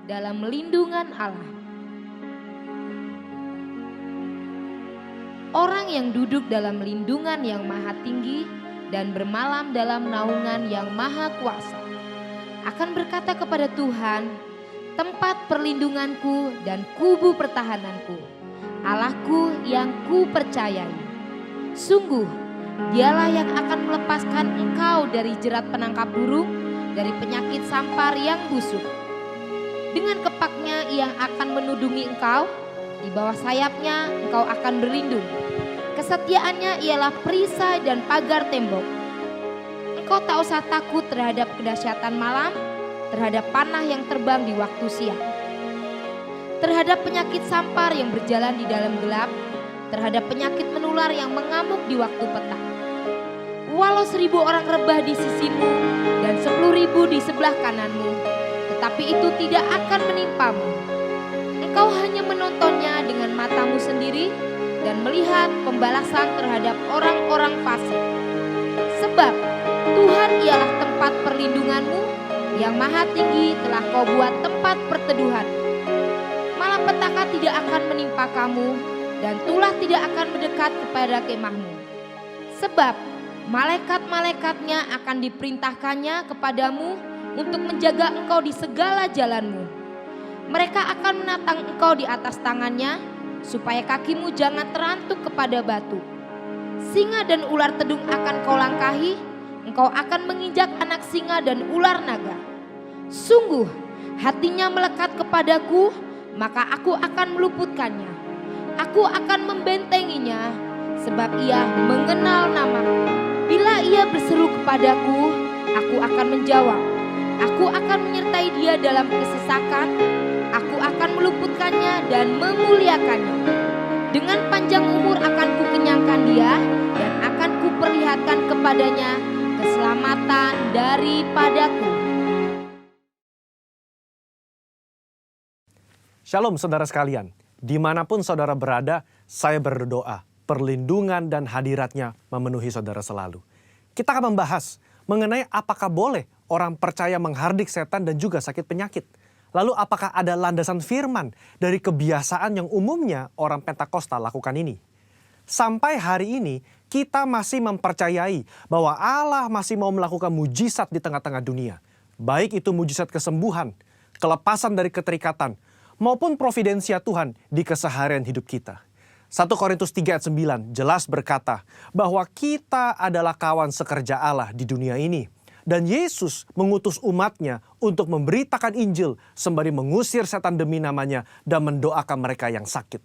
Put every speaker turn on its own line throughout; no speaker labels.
dalam lindungan Allah. Orang yang duduk dalam lindungan yang maha tinggi dan bermalam dalam naungan yang maha kuasa akan berkata kepada Tuhan, tempat perlindunganku dan kubu pertahananku, Allahku yang ku percayai. Sungguh, dialah yang akan melepaskan engkau dari jerat penangkap burung, dari penyakit sampar yang busuk. Dengan kepaknya ia akan menudungi engkau, di bawah sayapnya engkau akan berlindung. Kesetiaannya ialah perisai dan pagar tembok. Engkau tak usah takut terhadap kedahsyatan malam, terhadap panah yang terbang di waktu siang, terhadap penyakit sampar yang berjalan di dalam gelap, terhadap penyakit menular yang mengamuk di waktu petang. Walau 1000 orang rebah di sisimu dan 10.000 di sebelah kananmu, tetapi itu tidak akan menimpamu. Engkau hanya menontonnya dengan matamu sendiri dan melihat pembalasan terhadap orang-orang fasik. Sebab Tuhan ialah tempat perlindunganmu, yang maha tinggi telah kau buat tempat perteduhan. Malapetaka tidak akan menimpa kamu dan tulah tidak akan mendekat kepada kemahmu. Sebab malaikat-malaikatnya akan diperintahkannya kepadamu untuk menjaga engkau di segala jalanmu. Mereka akan menatang engkau di atas tangannya, supaya kakimu jangan terantuk kepada batu. Singa dan ular tedung akan kau langkahi, engkau akan menginjak anak singa dan ular naga. Sungguh, hatinya melekat kepadaku, maka aku akan meluputkannya. Aku akan membentenginya, sebab ia mengenal namaku. Bila ia berseru kepadaku, aku akan menjawab. Aku akan menyertai dia dalam kesesakan. Aku akan meluputkannya dan memuliakannya. Dengan panjang umur akan kukenyangkan dia dan akan kuperlihatkan kepadanya keselamatan daripadaku.
Shalom saudara sekalian, dimanapun saudara berada, saya berdoa perlindungan dan hadiratnya memenuhi saudara selalu. Kita akan membahas mengenai apakah boleh orang percaya menghardik setan dan juga sakit penyakit. Lalu apakah ada landasan firman dari kebiasaan yang umumnya orang Pentakosta lakukan ini? Sampai hari ini kita masih mempercayai bahwa Allah masih mau melakukan mujizat di tengah-tengah dunia. Baik itu mujizat kesembuhan, kelepasan dari keterikatan, maupun providensia Tuhan di keseharian hidup kita. 1 Korintus 3 ayat 9 jelas berkata bahwa kita adalah kawan sekerja Allah di dunia ini. Dan Yesus mengutus umatnya untuk memberitakan Injil sembari mengusir setan demi namanya dan mendoakan mereka yang sakit.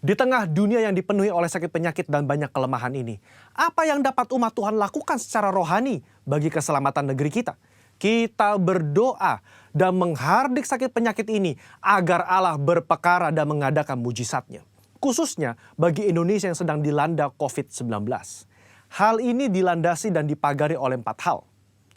Di tengah dunia yang dipenuhi oleh sakit penyakit dan banyak kelemahan ini, apa yang dapat umat Tuhan lakukan secara rohani bagi keselamatan negeri kita? Kita berdoa dan menghardik sakit penyakit ini agar Allah berpekara dan mengadakan mujizatnya. Khususnya bagi Indonesia yang sedang dilanda COVID-19. Hal ini dilandasi dan dipagari oleh 4 hal.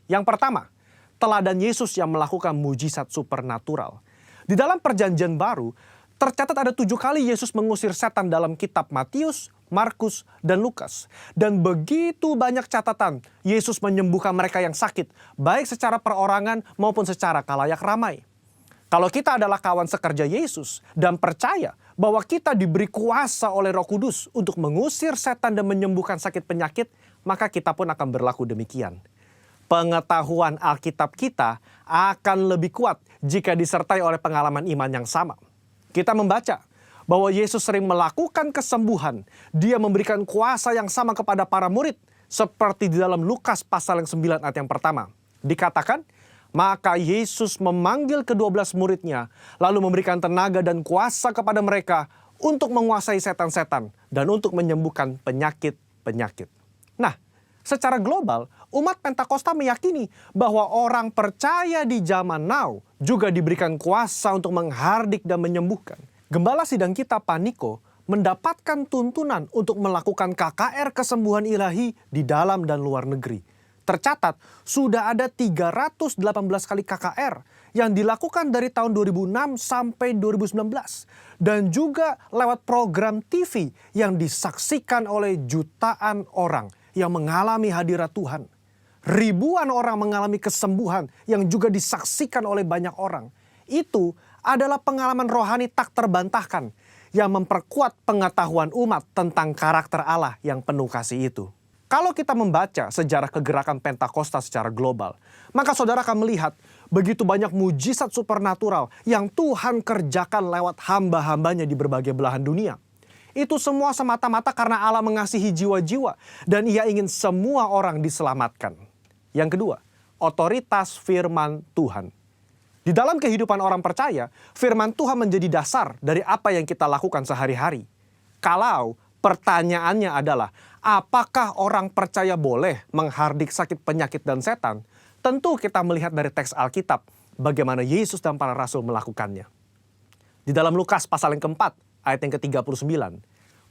Yang pertama, teladan Yesus yang melakukan mujizat supernatural. Di dalam perjanjian baru, tercatat ada 7 kali Yesus mengusir setan dalam kitab Matius, Markus, dan Lukas. Dan begitu banyak catatan Yesus menyembuhkan mereka yang sakit, baik secara perorangan maupun secara kalayak ramai. Kalau kita adalah kawan sekerja Yesus dan percaya bahwa kita diberi kuasa oleh Roh Kudus untuk mengusir setan dan menyembuhkan sakit penyakit, maka kita pun akan berlaku demikian. Pengetahuan Alkitab kita akan lebih kuat jika disertai oleh pengalaman iman yang sama. Kita membaca bahwa Yesus sering melakukan kesembuhan. Dia memberikan kuasa yang sama kepada para murid. Seperti di dalam Lukas pasal yang 9 ayat yang pertama. Dikatakan, maka Yesus memanggil ke-12 muridnya, lalu memberikan tenaga dan kuasa kepada mereka untuk menguasai setan-setan dan untuk menyembuhkan penyakit-penyakit. Nah, secara global, umat Pentakosta meyakini bahwa orang percaya di zaman now juga diberikan kuasa untuk menghardik dan menyembuhkan. Gembala sidang kita Paniko mendapatkan tuntunan untuk melakukan KKR kesembuhan ilahi di dalam dan luar negeri. Tercatat sudah ada 318 kali KKR yang dilakukan dari tahun 2006 sampai 2019. Dan juga lewat program TV yang disaksikan oleh jutaan orang yang mengalami hadirat Tuhan. Ribuan orang mengalami kesembuhan yang juga disaksikan oleh banyak orang. Itu adalah pengalaman rohani tak terbantahkan yang memperkuat pengetahuan umat tentang karakter Allah yang penuh kasih itu. Kalau kita membaca sejarah kegerakan Pentakosta secara global, maka saudara akan melihat begitu banyak mujizat supernatural yang Tuhan kerjakan lewat hamba-hambanya di berbagai belahan dunia. Itu semua semata-mata karena Allah mengasihi jiwa-jiwa dan Ia ingin semua orang diselamatkan. Yang kedua, otoritas firman Tuhan. Di dalam kehidupan orang percaya, firman Tuhan menjadi dasar dari apa yang kita lakukan sehari-hari. Kalau pertanyaannya adalah, apakah orang percaya boleh menghardik sakit penyakit dan setan? Tentu kita melihat dari teks Alkitab bagaimana Yesus dan para rasul melakukannya. Di dalam Lukas pasal yang keempat, ayat yang ke-39,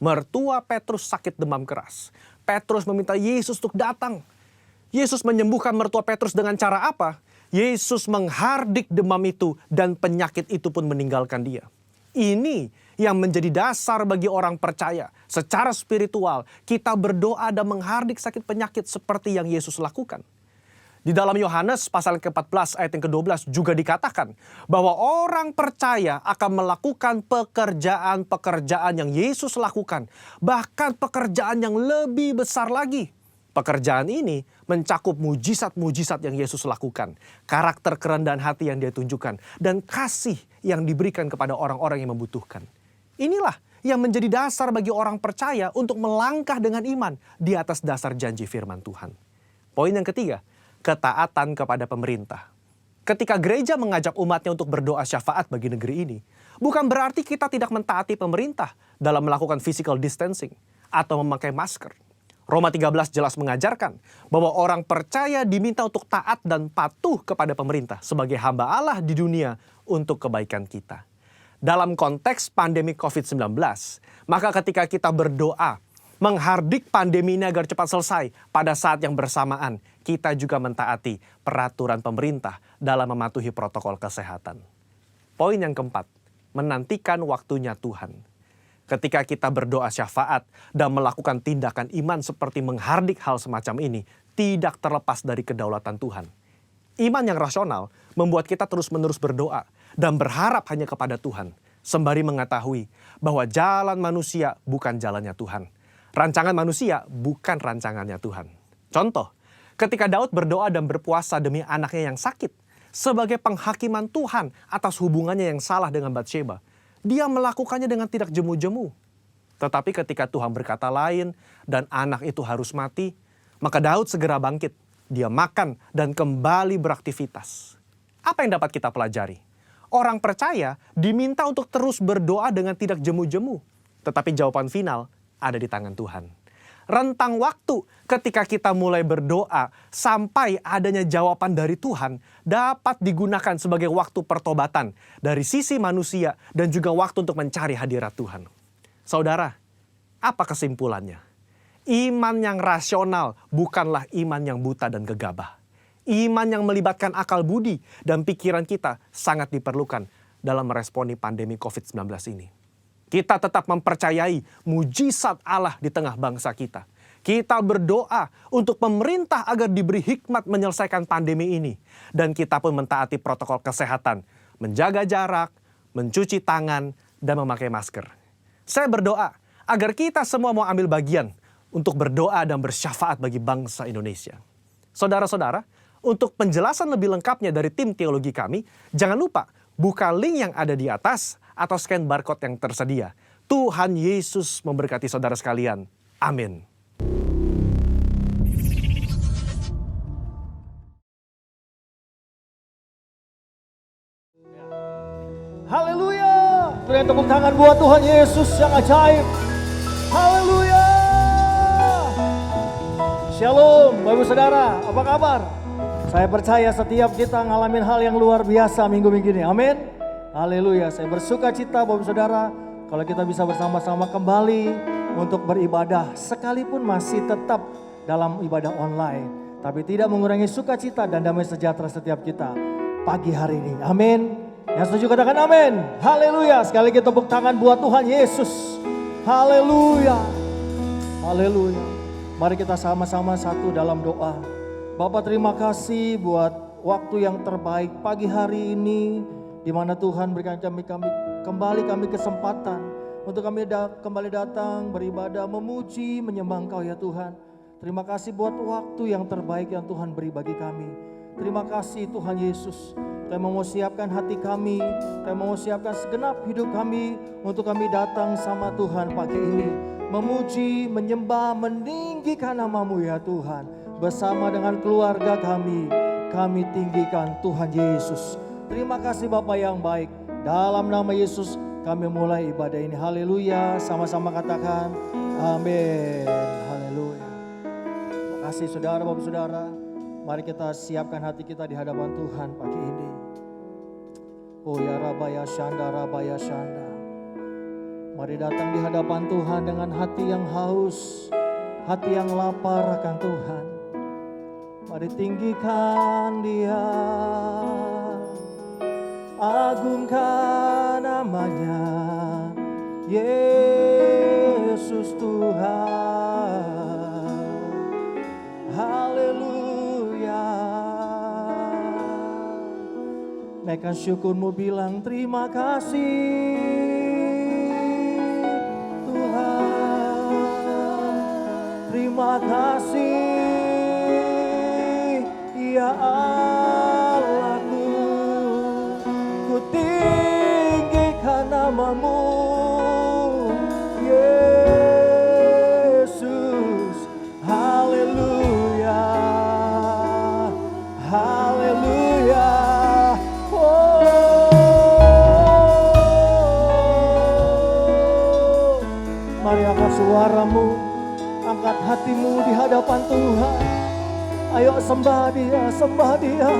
mertua Petrus sakit demam keras. Petrus meminta Yesus untuk datang. Yesus menyembuhkan mertua Petrus dengan cara apa? Yesus menghardik demam itu dan penyakit itu pun meninggalkan dia. Ini yang menjadi dasar bagi orang percaya. Secara spiritual, kita berdoa dan menghardik sakit penyakit seperti yang Yesus lakukan. Di dalam Yohanes pasal ke-14 ayat yang ke-12 juga dikatakan bahwa orang percaya akan melakukan pekerjaan-pekerjaan yang Yesus lakukan. Bahkan pekerjaan yang lebih besar lagi. Pekerjaan ini mencakup mujizat-mujizat yang Yesus lakukan. Karakter kerendahan hati yang dia tunjukkan. Dan kasih yang diberikan kepada orang-orang yang membutuhkan. Inilah yang menjadi dasar bagi orang percaya untuk melangkah dengan iman di atas dasar janji firman Tuhan. Poin yang ketiga, ketaatan kepada pemerintah. Ketika gereja mengajak umatnya untuk berdoa syafaat bagi negeri ini, bukan berarti kita tidak mentaati pemerintah dalam melakukan physical distancing atau memakai masker. Roma 13 jelas mengajarkan bahwa orang percaya diminta untuk taat dan patuh kepada pemerintah sebagai hamba Allah di dunia untuk kebaikan kita. Dalam konteks pandemi COVID-19, maka ketika kita berdoa menghardik pandemi ini agar cepat selesai, pada saat yang bersamaan kita juga mentaati peraturan pemerintah dalam mematuhi protokol kesehatan. Poin yang keempat, menantikan waktunya Tuhan. Ketika kita berdoa syafaat dan melakukan tindakan iman seperti menghardik hal semacam ini, tidak terlepas dari kedaulatan Tuhan. Iman yang rasional membuat kita terus-menerus berdoa dan berharap hanya kepada Tuhan, sembari mengetahui bahwa jalan manusia bukan jalannya Tuhan. Rancangan manusia bukan rancangannya Tuhan. Contoh, ketika Daud berdoa dan berpuasa demi anaknya yang sakit, sebagai penghakiman Tuhan atas hubungannya yang salah dengan Batsheba, dia melakukannya dengan tidak jemu-jemu. Tetapi ketika Tuhan berkata lain dan anak itu harus mati, maka Daud segera bangkit. Dia makan dan kembali beraktivitas. Apa yang dapat kita pelajari? Orang percaya diminta untuk terus berdoa dengan tidak jemu-jemu. Tetapi jawaban final ada di tangan Tuhan. Rentang waktu ketika kita mulai berdoa sampai adanya jawaban dari Tuhan dapat digunakan sebagai waktu pertobatan dari sisi manusia dan juga waktu untuk mencari hadirat Tuhan. Saudara, apa kesimpulannya? Iman yang rasional bukanlah iman yang buta dan gegabah. Iman yang melibatkan akal budi dan pikiran kita sangat diperlukan dalam meresponi pandemi COVID-19 ini. Kita tetap mempercayai mujizat Allah di tengah bangsa kita. Kita berdoa untuk pemerintah agar diberi hikmat menyelesaikan pandemi ini. Dan kita pun mentaati protokol kesehatan, menjaga jarak, mencuci tangan, dan memakai masker. Saya berdoa agar kita semua mau ambil bagian untuk berdoa dan bersyafaat bagi bangsa Indonesia. Saudara-saudara, untuk penjelasan lebih lengkapnya dari tim teologi kami, jangan lupa buka link yang ada di atas atau scan barcode yang tersedia. Tuhan Yesus memberkati saudara sekalian. Amin.
Haleluya. Berikan tepuk tangan buat Tuhan Yesus yang ajaib. Haleluya. Shalom Bapak Ibu Saudara, apa kabar? Saya percaya setiap kita ngalamin hal yang luar biasa minggu-minggu ini. Amin. Haleluya. Saya bersuka cita Bapak Ibu Saudara kalau kita bisa bersama-sama kembali untuk beribadah sekalipun masih tetap dalam ibadah online. Tapi tidak mengurangi sukacita dan damai sejahtera setiap kita pagi hari ini. Amin. Yang setuju katakan amin. Haleluya. Sekali lagi tepuk tangan buat Tuhan Yesus. Haleluya. Haleluya. Mari kita sama-sama satu dalam doa. Bapak terima kasih buat waktu yang terbaik pagi hari ini. di mana Tuhan berikan kami kesempatan untuk kami kembali datang beribadah, memuji, menyembah Engkau ya Tuhan. Terima kasih buat waktu yang terbaik yang Tuhan beri bagi kami. Terima kasih Tuhan Yesus. Kami mau siapkan hati kami, kami mau siapkan segenap hidup kami untuk kami datang sama Tuhan pagi ini. Memuji, menyembah, meninggikan nama-Mu ya Tuhan. Bersama dengan keluarga kami tinggikan Tuhan Yesus. Terima kasih Bapa yang baik. Dalam nama Yesus kami mulai ibadah ini. Haleluya. Sama-sama katakan amin. Haleluya. Terima kasih saudara, Bapak saudara. Mari kita siapkan hati kita di hadapan Tuhan pagi ini. Oh ya Rabaya Shanda, Rabaya Shanda. Mari datang di hadapan Tuhan dengan hati yang haus, hati yang lapar akan Tuhan. Mari tinggikan Dia, agungkan namanya, Yesus Tuhan. Haleluya. Naikkan syukurmu, bilang terima kasih Tuhan. Terima kasih ya Allahku, ku tinggikan nama-Mu Yesus. Haleluya, haleluya. Mari angkat suaramu, angkat hatimu di hadapan Tuhan. Ayo sembah Dia, sembah Dia.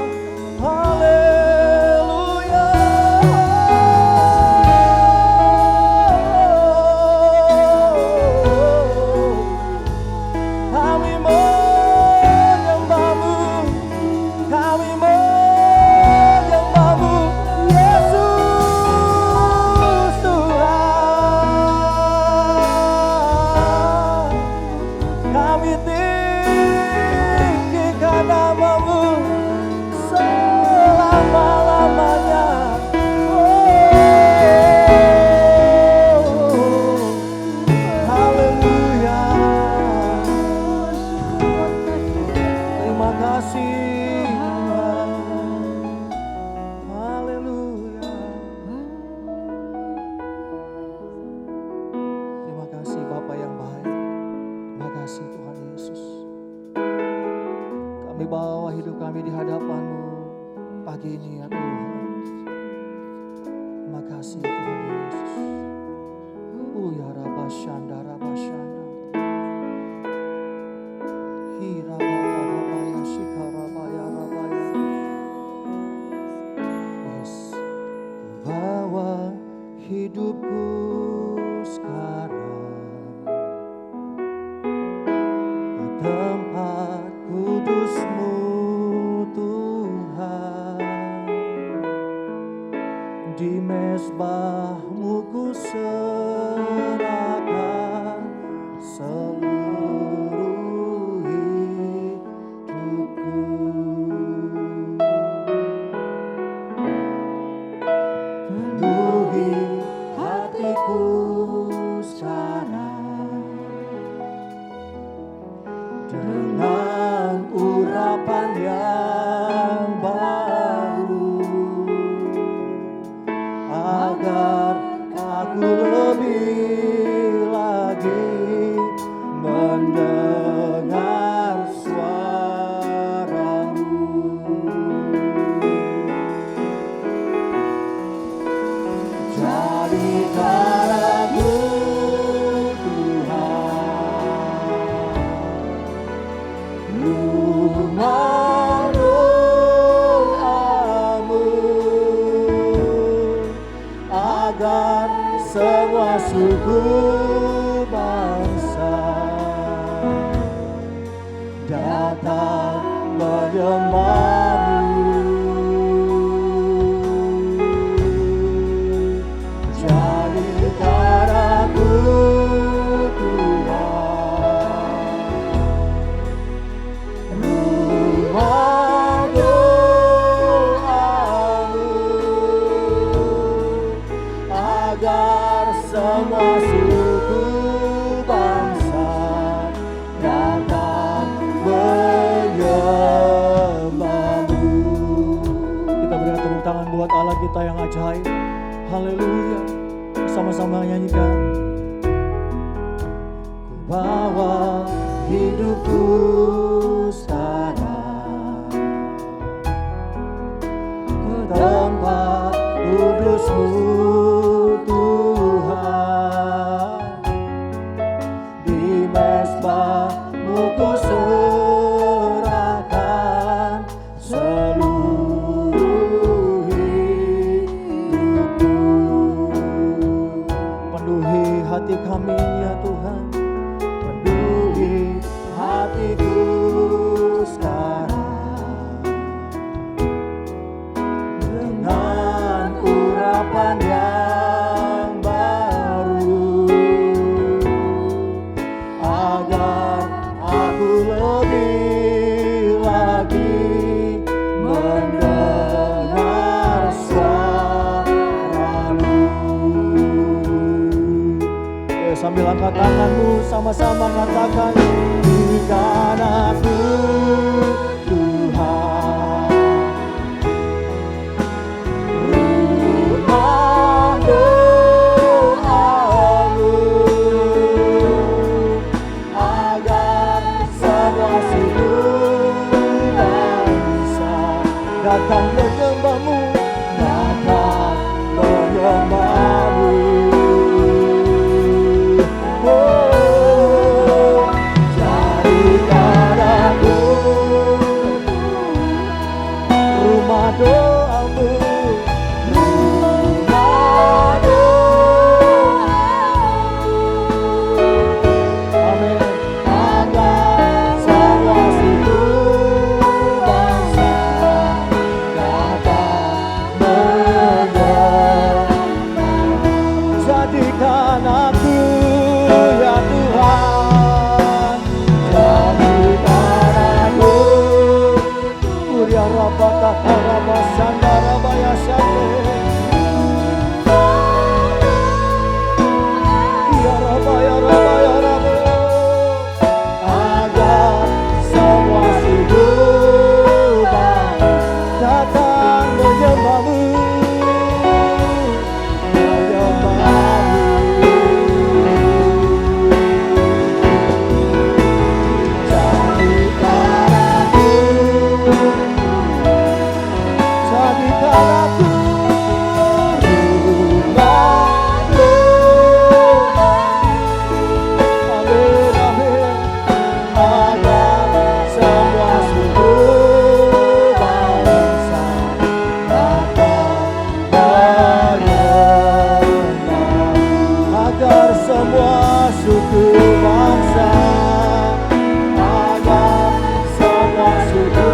Haleluya. Kami menyembah-Mu, kami menyembah-Mu, Yesus Tuhan. Kami tinggikan nama-Mu selama-lamanya. Haleluya. Terima kasih Tuhan. Haleluya. Terima kasih Bapa yang baik. Terima kasih Tuhan Yesus. Kami bawa hidup kami di hadapan-Mu pagi ini ya Tuhan. Terima kasih Tuhan Yesus. Ya Rabba Shanda, Rabba Shanda. Hi Rabba Rabba ya Shika Rabba ya Rabba ya. Yes. Bawa hidupku sekarang ke tempat kudus-Mu Tuhan. Di mezbah-Mu ku serahkan seluruh hidupku. Penuhi hatiku sekarang dengan urapan yang baru, agar aku lebih lagi mendengar suara-Mu. Jadikan aku Tuhan rumah doa-Mu, agar semua suku bangsa datang menyembah-Mu. Jadikan aku Tuhan rumah doa-Mu, semua suku bangsa datang menyembah-Mu. Kita berikan tepuk tangan buat Allah kita yang ajaib. Haleluya. Sama-sama nyanyikan. Ku bawa hidupku sekarang ke tempat kudus-Mu Tuhan. Di mezbah-Mu ku serahkan seluruh hidupku. Penuhi hati kami ya Tuhan, penuhi hatiku sekarang dengan urapan yang baru, agar aku lebih lagi mendengar suara-Mu. Sambil angkat tanganmu, sama-sama katakan, berikan aku Tuhan rumah doa-Mu, agar semua suku bangsa datang menyembah-Mu, datang menyembah-Mu. Oh, jadikan aku rumah doa-Mu, rumah doa-Mu. Amin. Agar semua suku bangsa datang menyembah. Jadikan aku ya Tuhan, jadikan aku Uria Rabata Karaba Sandara Baya Sande Ya Rabaya Rabaya Rabu, agar semua suku bangsa datang menyembah-Mu, menyembah-Mu. Jadikan aku rumah doa. Amin, amin. Agar semua suku bangsa datang menyembah. Agar semua suku bangsa, agar semua suku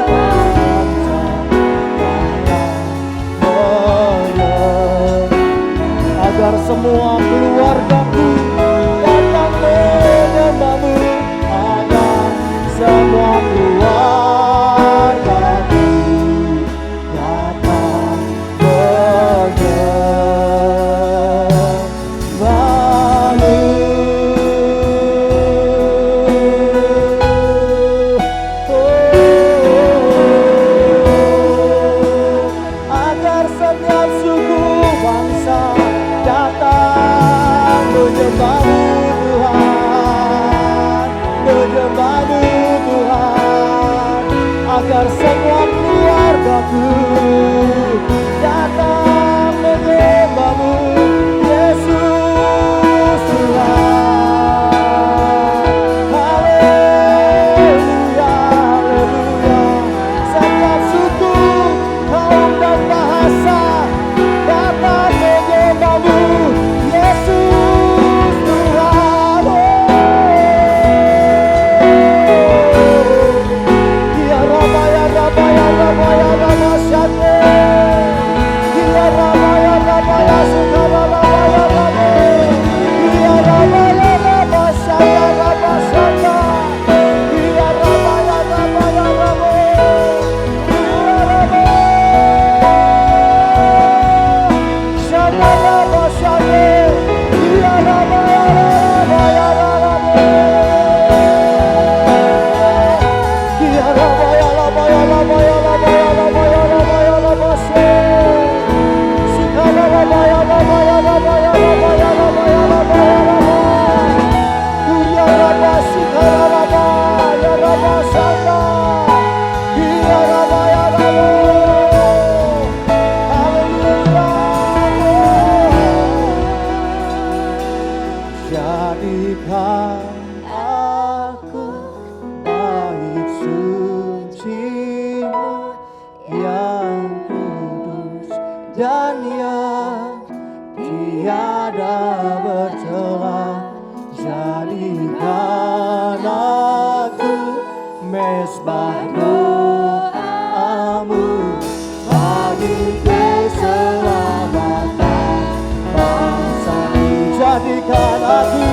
bangsa agar semua keluargaku datang menyembah-Mu, agar semua keluargaku datang menyembah-Mu. Agar setiap suku bangsa datang menyembah-Mu Tuhan, menyembah-Mu Tuhan. Agar semua keluargaku datang menyembah-Mu Yesus Tuhan. Haleluya, haleluya. Setiap suku, kaum dan bahasa datang menyembah-Mu dan yang tiada bercela. Jadikan aku mesbah doamu bagi keselamatan bangsa. Jadikan aku,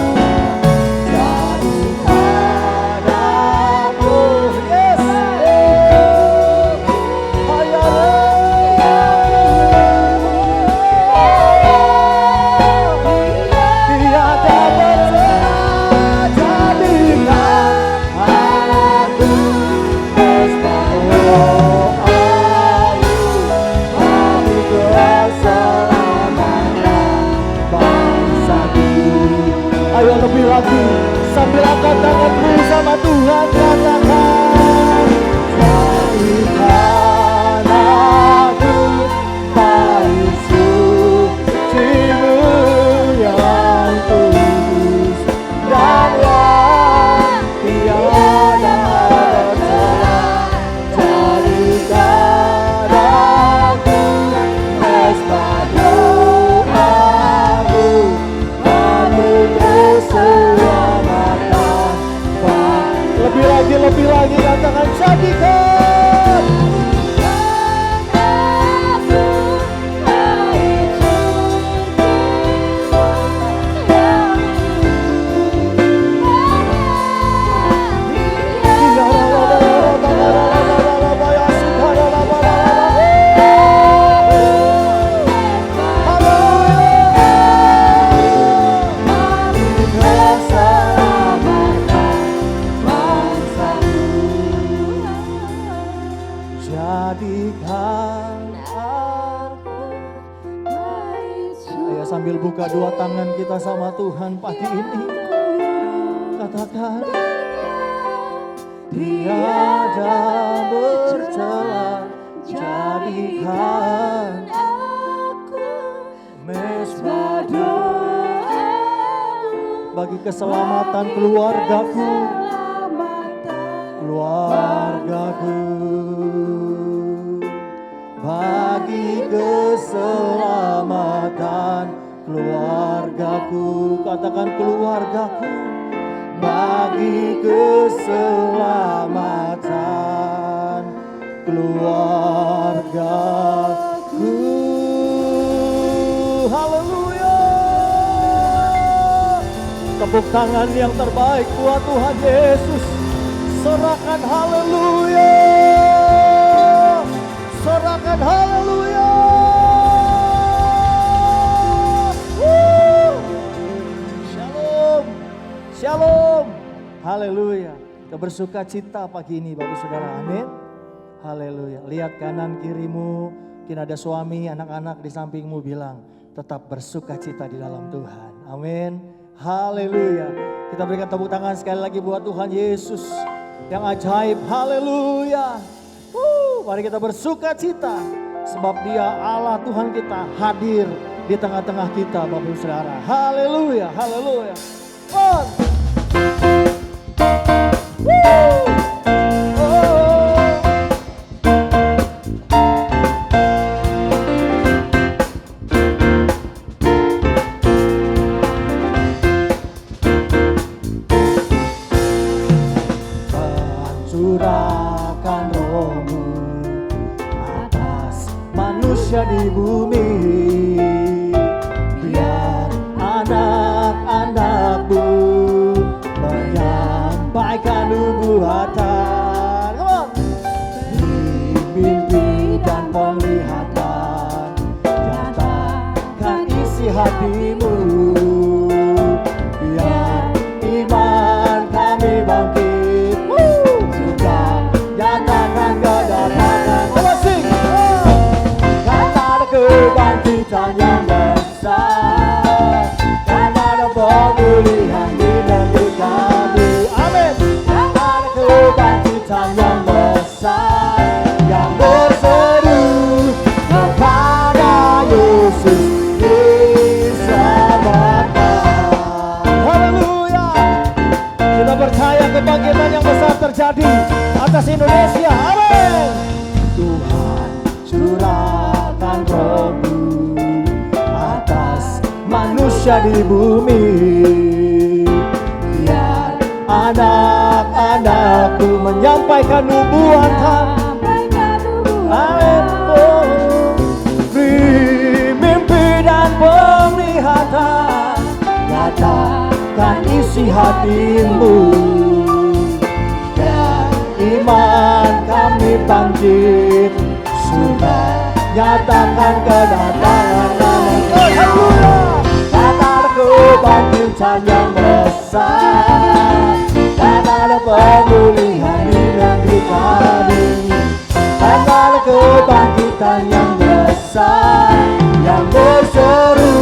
jadikan aku, yes, lebih lagi sambil angkat tanganmu sama Tuhan, katakan jadikan aku paling suci-Mu yang kudus dan yang tiada bercela. Jadikan aku mesbah doamu bagi keselamatan. Lebih lagi katakan jadikan aku paling sambil buka dua tangan kita sama Tuhan pagi ini. Katakan tiada bercela. Jadikan aku mesbah doamu bagi keselamatan keluargaku, bagi keselamatan keluargaku. Katakan keluargaku, bagi keselamatan keluargaku. Haleluya. Tepuk tangan yang terbaik buat Tuhan Yesus. Serahkan haleluya. Serahkan haleluya. Shalom. Shalom. Haleluya. Kita bersuka cita pagi ini Bapak Saudara. Amin. Haleluya. Lihat kanan kirimu. Mungkin ada suami, anak-anak di sampingmu bilang, tetap bersuka cita di dalam Tuhan. Amin. Haleluya. Kita berikan tepuk tangan sekali lagi buat Tuhan Yesus yang ajaib. Haleluya. Mari kita bersuka cita sebab Dia Allah Tuhan kita hadir di tengah-tengah kita Bapak Saudara. Haleluya, haleluya. Curahkan rohmu atas manusia di bumi, biar anak-anakmu menyampaikan nubuatan. Mimpi dan penglihatan, nyatakan isi hatimu, biar iman kami bangkit. Kebangkitan yang besar, dan ada pemulihan di negeri kami. Amin. Ada kebangkitan yang besar, yang berseru kepada Yesus diselamatkan. Haleluya. Kita percaya kebangkitan yang besar terjadi atas Indonesia. Amin. Tuhan curahkan rohmu manusia di bumi. Biar anak-anakku menyampaikan nubuatan. Amin. Beri mimpi dan penglihatan, nyatakan isi hatimu. Dan iman kami bangkit, sudah nyatakan kedatangan Haleluya. Karena kebangkitan yang besar, karena ada pemulihan di negeri kami. Karena ada kebangkitan yang besar, yang berseru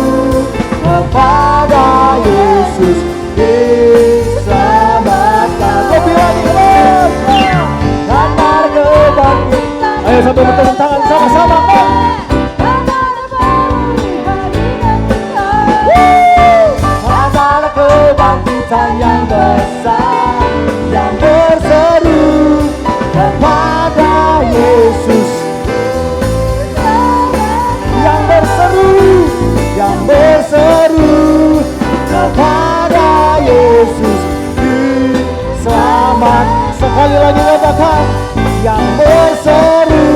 kepada Yesus diselamatkan. Lebih lagi karena ada kebangkitan. Ayo sambil bertepuk tangan sama-sama. Karena ada kebangkitan yang besar, yang berseru kepada Yesus, yang berseru kepada Yesus diselamat. Sekali lagi katakan, yang berseru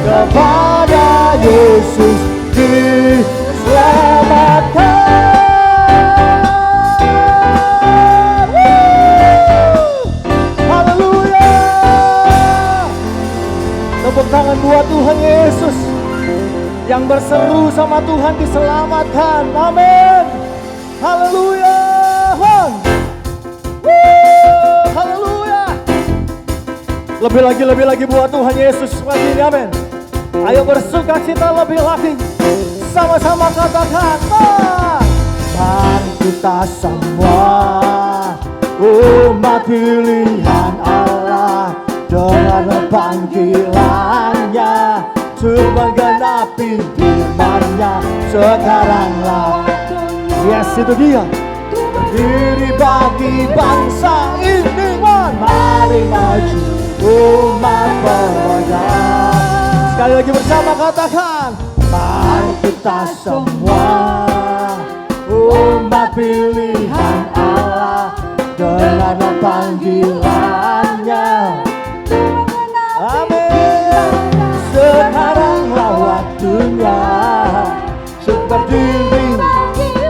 kepada Yesus diselamatkan. Haleluya. Tepuk tangan buat Tuhan Yesus. Yang berseru sama Tuhan diselamatkan. Amin. Haleluya. Haleluya. Lebih lagi buat Tuhan Yesus pagi ini. Amin. Ayo bersuka cita lebih lagi. Sama-sama katakan. Mari kita semua umat pilihan Allah, dengan panggilannya untuk menggenapi firman-Nya. Sekaranglah, yes itu dia, diri bagi bangsa ini. Mari maju umat pewajar. Sekali lagi bersama katakan, mari kita semua umat pilihan Allah, dengan panggilannya. Amin. Sekaranglah waktunya untuk berdiri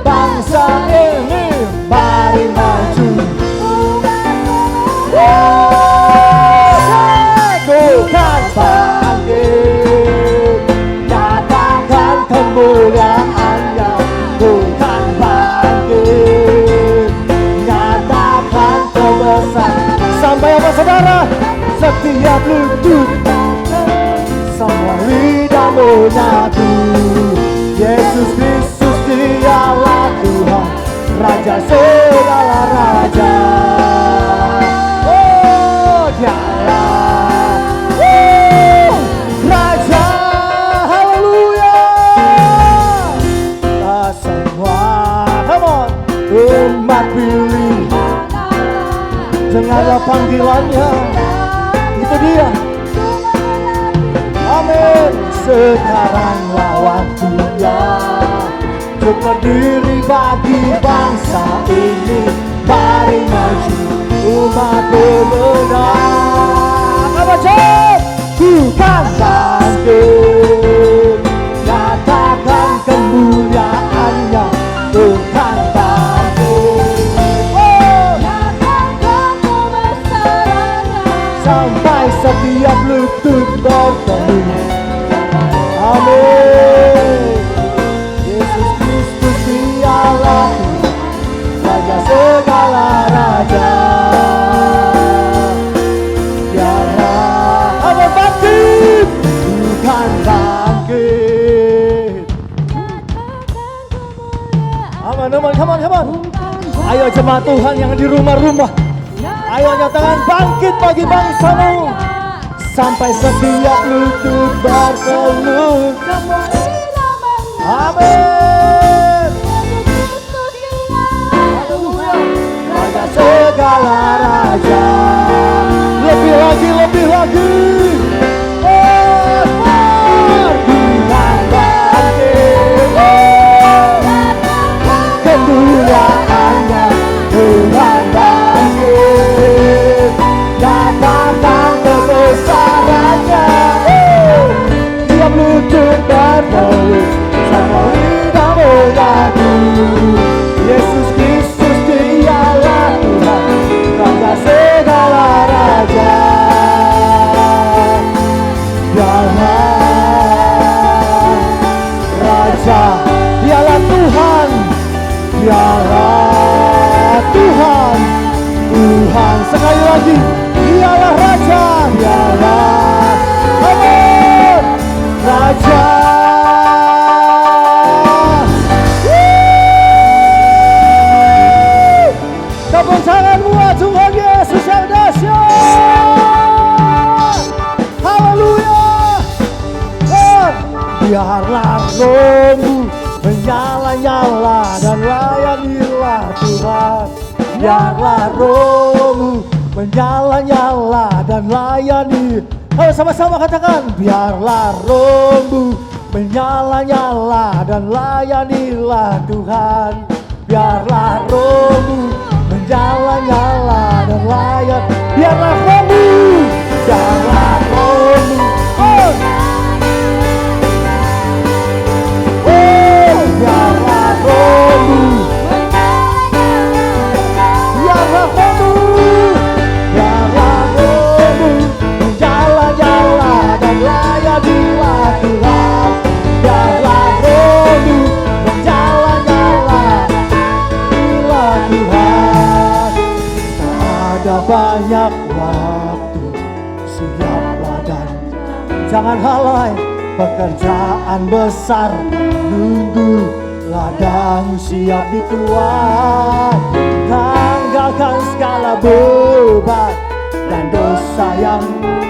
bangsa ini. Mari maju. Bukan bangkit, nyatakan kemuliaan-Nya. Bukan bangkit, nyatakan kebesaran. Sampai apa saudara? Setiap lutut, semua lidah menyatu, Yesus Kristus dialah Tuhan, Raja segala raja. Oh dialah Raja. Haleluya. Kita semua, come on, umat pilihan, dengarlah panggilannya. Itu dia. Amin. Sekaranglah waktunya untuk berdiri bagi bangsa ini. Mari maju umat pemenang. Apa cek? Bukan bangkit, nyatakan kemuliaan-Nya. Bukan bangkit, nyatakan kebesaran-Nya. Sampai setiap lutut bertemu. Amin. Yesus Kristus dialah Raja segala raja. Dialah apa bangkit, bukan bangkit. Aman, come on. Ayo jemaat Tuhan yang di rumah-rumah, ayo nyatakan bangkit bagi bangsamu. Sampai setiap lutut bertelut. Amin. Haleluya. Raja segala raja. Lebih lagi. Bukan bangkit, lagi. Dialah Raja, dialah, amin, Raja. Tepuk tangan buat Tuhan Yesus yang dahsyat. Haleluya. Biarlah rohmu menyala-nyala dan layanilah Tuhan. Biarlah rohmu menyala-nyala dan layani. Ayo sama-sama katakan, biarlah rohmu menyala-nyala dan layanilah Tuhan. Biarlah rohmu menyala-nyala dan layan. Biarlah rohmu, biarlah rohmu, biarlah rohmu, biarlah rohmu, biarlah rohmu menyala-nyala dan layanilah Tuhan. Biarlah rohmu menyala-nyala inilah Tuhan. Ada banyak waktu, siaplah dan jangan halai pekerjaan besar. Nunggu ladang siap dituai. Tanggalkan segala beban dan dosa yang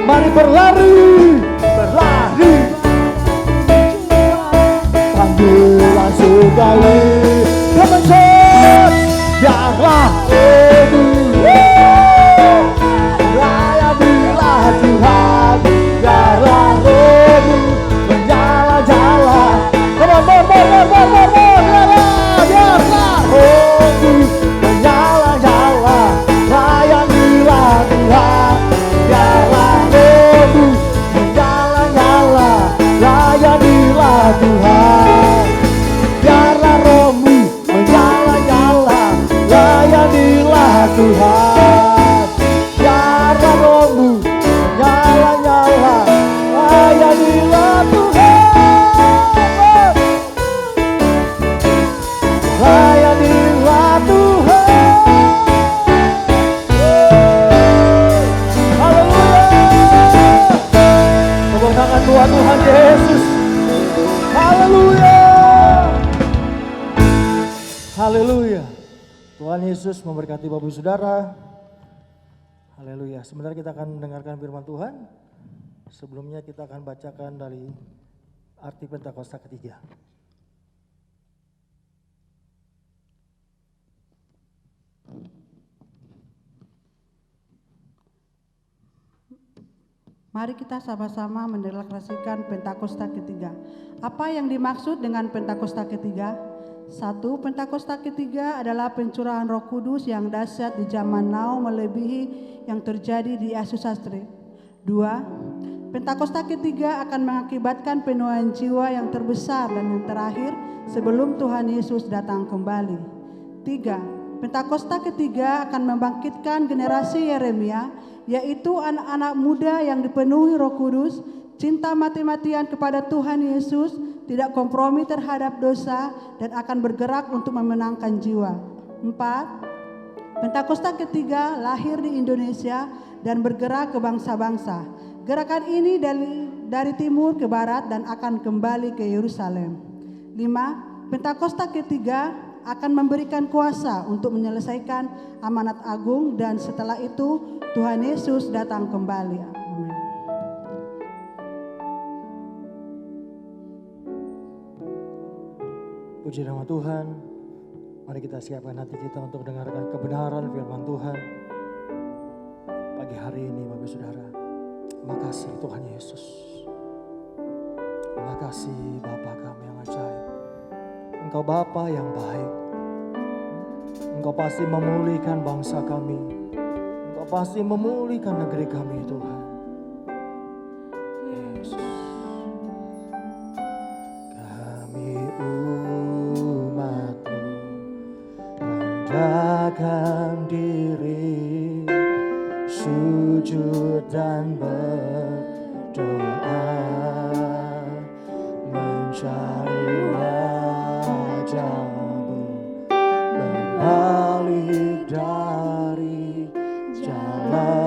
mari berlari, berlari. Panggilan surgawi kemencet, biarlah layanilah Tuhan. Biarlah rohmu menyala-nyala. Biarlah rohmu menyala-nyala, layanilah Tuhan. Biarlah rohmu menyala-nyala, layanilah Tuhan. Biarlah rohmu menyala-nyala, layanilah Tuhan. Biarlah rohmu menyala-nyala, layanilah Tuhan. Layanilah Tuhan. Haleluya. Tepuk tangan buat Tuhan Yesus. Haleluya. Haleluya. Tuhan Yesus memberkati Bapak Saudara. Haleluya. Sebentar kita akan mendengarkan firman Tuhan. Sebelumnya kita akan bacakan dari arti Pentakosta ketiga.
Mari kita sama-sama mendeklarasikan Pentakosta ketiga. Apa yang dimaksud dengan Pentakosta ketiga? 1. Pentakosta ketiga adalah pencurahan Roh Kudus yang dahsyat di zaman now melebihi yang terjadi di Yesus Sastri. 2. Pentakosta ketiga akan mengakibatkan penuaian jiwa yang terbesar dan yang terakhir sebelum Tuhan Yesus datang kembali. 3. Pentakosta ketiga akan membangkitkan generasi Yeremia, yaitu anak-anak muda yang dipenuhi Roh Kudus, cinta mati-matian kepada Tuhan Yesus, tidak kompromi terhadap dosa, dan akan bergerak untuk memenangkan jiwa. 4. Pentakosta ketiga lahir di Indonesia dan bergerak ke bangsa-bangsa. Gerakan ini dari timur ke barat dan akan kembali ke Yerusalem. 5. Pentakosta ketiga akan memberikan kuasa untuk menyelesaikan amanat agung dan setelah itu Tuhan Yesus datang kembali. Amin.
Puji nama Tuhan. Mari kita siapkan hati kita untuk dengarkan kebenaran firman Tuhan. Pagi hari ini Bapak Saudara, makasih Tuhan Yesus. Makasih Bapa kami yang ajaib. Engkau Bapa yang baik. Engkau pasti memulihkan bangsa kami. Engkau pasti memulihkan negeri kami Tuhan. Yesus. Kami umat-Mu rendahkan diri, sujud dan berdoa, mencari wajah-Mu, berbalik dari jalan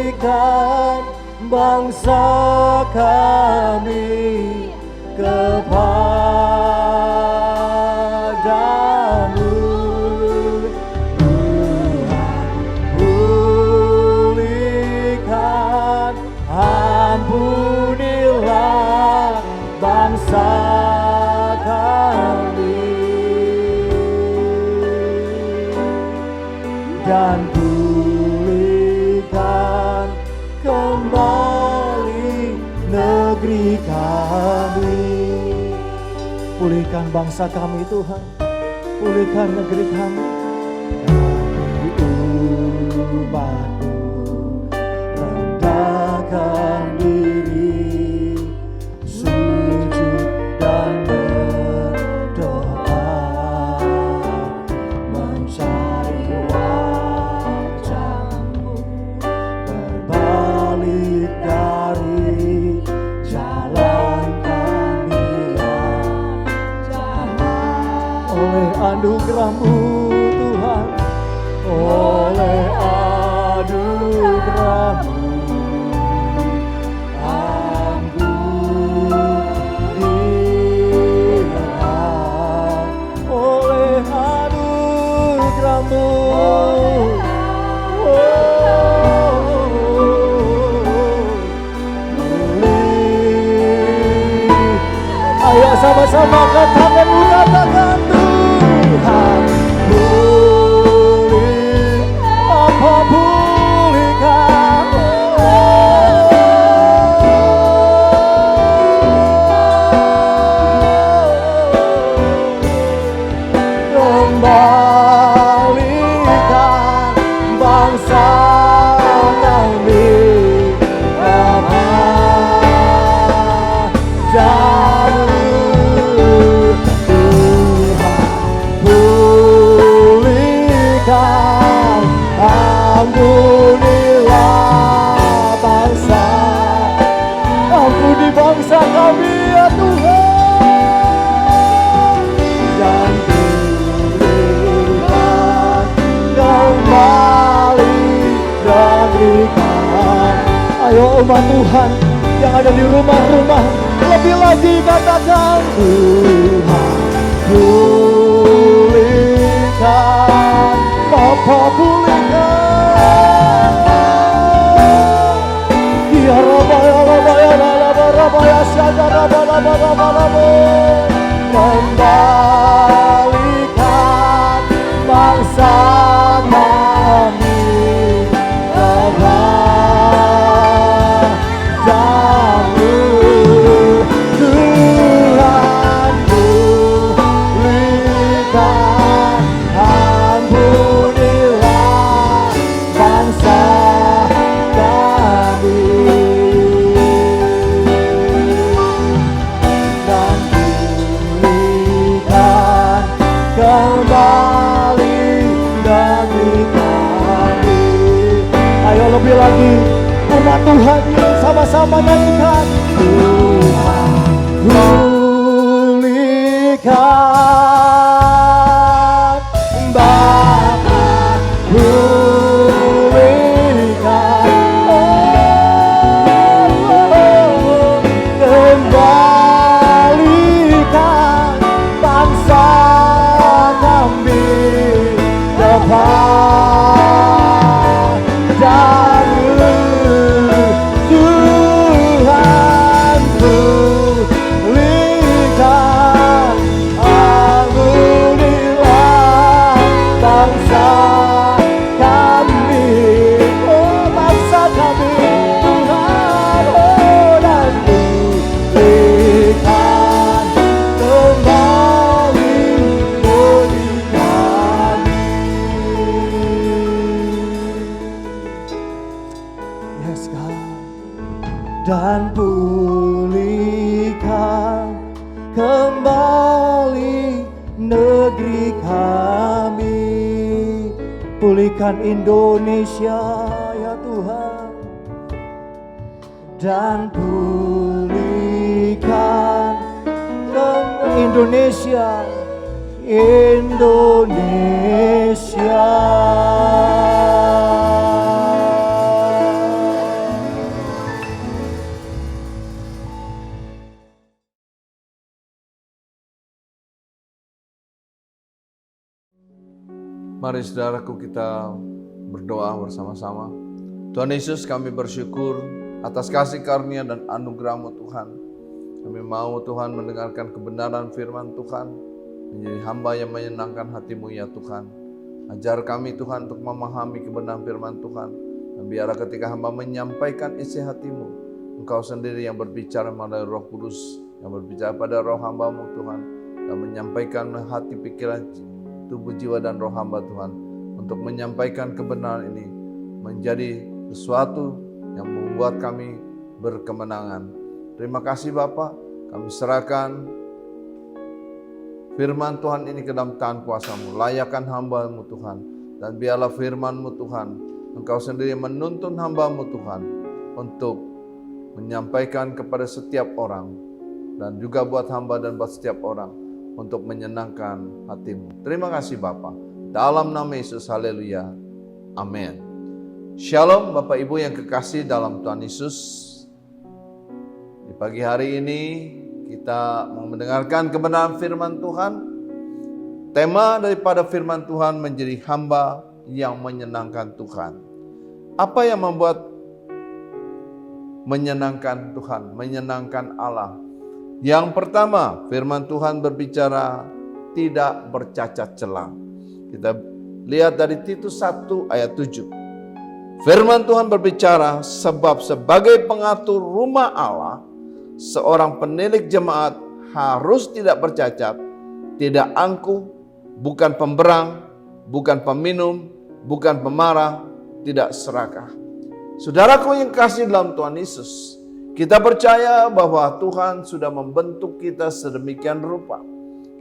kembalikan bangsa kami kepadamu. Tuhan, pulihkan, ampunilah bangsa kami, dan pulihkan kembali negeri kami. Pulihkan bangsa kami Tuhan, pulihkan negeri kami. Dari umatmu rendahkan diri, sujud dan berdoa, mencari wajah-Mu, berbalik dari jalan kami yang jahat. Oleh anugerah-Mu Tuhan, oleh anugerah-Mu, ampunilah. Oleh anugerah-Mu, ayo sama-sama katakan, katakan Tuhan, pulih, apa pulihkan, kembalikan bangsa kami kepadamu. Ampunilah bangsa, ampuni bangsa kami ya Tuhan, dan pulihkan kembali negeri kami. Ayo umat Tuhan yang ada di rumah-rumah, lebih lagi katakan, Tuhan pulihkan, Bapa pulihkan. Ya Rabaya, Rabaya, Rabaya, Rabaya, Syada, Rabaya, Rabaya, kembalikan bangsa kami kepadamu. Tuhan pulihkan, ampunilah bangsa kami, dan pulihkan kembali negeri kami. Ayo lebih lagi umat Tuhan sama-sama nyanyikan, Tuhan pulihkan, Bapa pulihkan, kembalikan bangsa kami kepadamu. Tuhan pulihkan, ampunilah bangsa kami, oh bangsa kami Tuhan, oh, dan pulihkan kembali negeri kami. Yes God, dan pulihkan kembali negeri kami. Pulihkan Indonesia ya Tuhan, dan pulihkan Indonesia, Indonesia.
Mari saudaraku kita berdoa bersama-sama. Tuhan Yesus, kami bersyukur atas kasih karunia dan anugerah-Mu Tuhan. Kami mau Tuhan mendengarkan kebenaran firman Tuhan, menjadi hamba yang menyenangkan hati-Mu ya Tuhan. Ajar kami Tuhan untuk memahami kebenaran firman Tuhan. Dan biarlah ketika hamba menyampaikan isi hati-Mu, Engkau sendiri yang berbicara melalui Roh Kudus, yang berbicara pada roh hamba-Mu Tuhan, dan menyampaikan hati, pikiran, tubuh, jiwa, dan roh hamba Tuhan, untuk menyampaikan kebenaran ini menjadi sesuatu yang membuat kami berkemenangan. Terima kasih Bapa, kami serahkan firman Tuhan ini ke dalam tangan kuasa-Mu. Layakkan hamba-Mu Tuhan, dan biarlah firman-Mu Tuhan, Engkau sendiri menuntun hamba-Mu Tuhan untuk menyampaikan kepada setiap orang, dan juga buat hamba dan buat setiap orang, untuk menyenangkan hati-Mu. Terima kasih Bapa. Dalam nama Yesus, haleluya. Amin. Shalom Bapak Ibu yang kekasih dalam Tuhan Yesus. Di pagi hari ini kita mau mendengarkan kebenaran firman Tuhan. Tema daripada firman Tuhan menjadi hamba yang menyenangkan Tuhan. Apa yang membuat menyenangkan Tuhan, menyenangkan Allah? Yang pertama, firman Tuhan berbicara tidak bercacat celah. Kita lihat dari Titus 1 ayat 7. Firman Tuhan berbicara, sebab sebagai pengatur rumah Allah, seorang penilik jemaat harus tidak bercacat, tidak angkuh, bukan pemberang, bukan peminum, bukan pemarah, tidak serakah. Saudaraku yang kasih dalam Tuhan Yesus, kita percaya bahwa Tuhan sudah membentuk kita sedemikian rupa.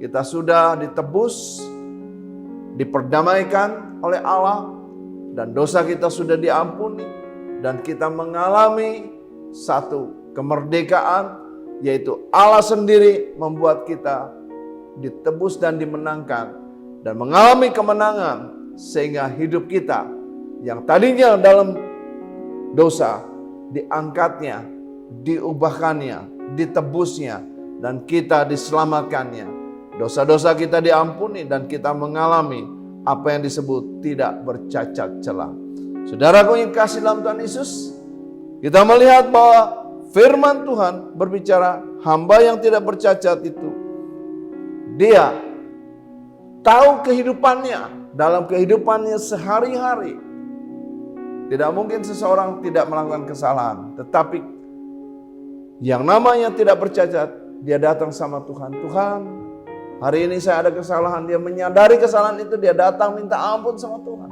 Kita sudah ditebus, diperdamaikan oleh Allah, dan dosa kita sudah diampuni, dan kita mengalami satu kemerdekaan, yaitu Allah sendiri membuat kita ditebus dan dimenangkan, dan mengalami kemenangan, sehingga hidup kita yang tadinya dalam dosa diangkatnya, diubahkannya, ditebusnya, dan kita diselamatkannya. Dosa-dosa kita diampuni dan kita mengalami apa yang disebut tidak bercacat celah. Saudaraku yang kasih dalam Tuhan Yesus, kita melihat bahwa firman Tuhan berbicara hamba yang tidak bercacat itu, dia tahu kehidupannya, dalam kehidupannya sehari-hari. Tidak mungkin seseorang tidak melakukan kesalahan, tetapi yang namanya tidak bercacat, dia datang sama Tuhan. Tuhan, hari ini saya ada kesalahan. Dia menyadari kesalahan itu, dia datang minta ampun sama Tuhan.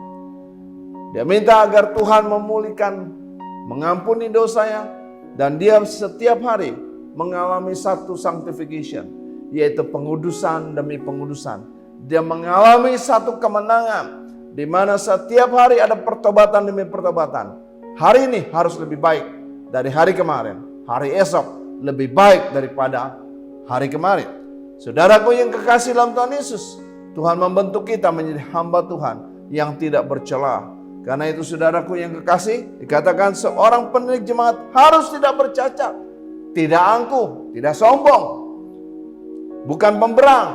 Dia minta agar Tuhan memulihkan, mengampuni dosanya. Dan dia setiap hari mengalami satu sanctification, yaitu pengudusan demi pengudusan. Dia mengalami satu kemenangan, di mana setiap hari ada pertobatan demi pertobatan. Hari ini harus lebih baik dari hari kemarin. Hari esok lebih baik daripada hari kemarin. Saudaraku yang kekasih dalam Tuhan Yesus, Tuhan membentuk kita menjadi hamba Tuhan yang tidak bercela. Karena itu saudaraku yang kekasih, dikatakan seorang penilik jemaat harus tidak bercacat, tidak angkuh, tidak sombong, bukan pemberang,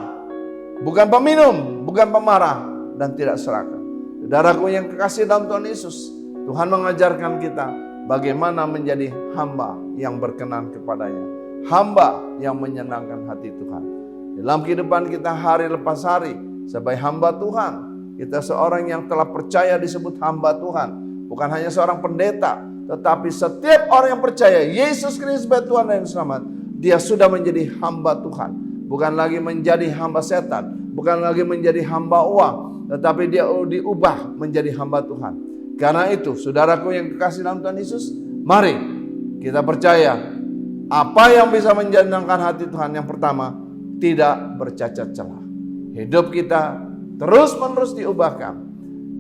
bukan peminum, bukan pemarah, dan tidak serakah. Saudaraku yang kekasih dalam Tuhan Yesus, Tuhan mengajarkan kita bagaimana menjadi hamba yang berkenan kepadanya, hamba yang menyenangkan hati Tuhan. Dalam kehidupan kita hari lepas hari sebagai hamba Tuhan, kita seorang yang telah percaya disebut hamba Tuhan. Bukan hanya seorang pendeta, tetapi setiap orang yang percaya Yesus Kristus sebagai Tuhan dan Selamat, dia sudah menjadi hamba Tuhan. Bukan lagi menjadi hamba setan, bukan lagi menjadi hamba uang, tetapi dia diubah menjadi hamba Tuhan. Karena itu, saudaraku yang kekasih dalam Tuhan Yesus, mari kita percaya apa yang bisa menyenangkan hati Tuhan. Yang pertama, tidak bercacat celah. Hidup kita terus-menerus diubahkan.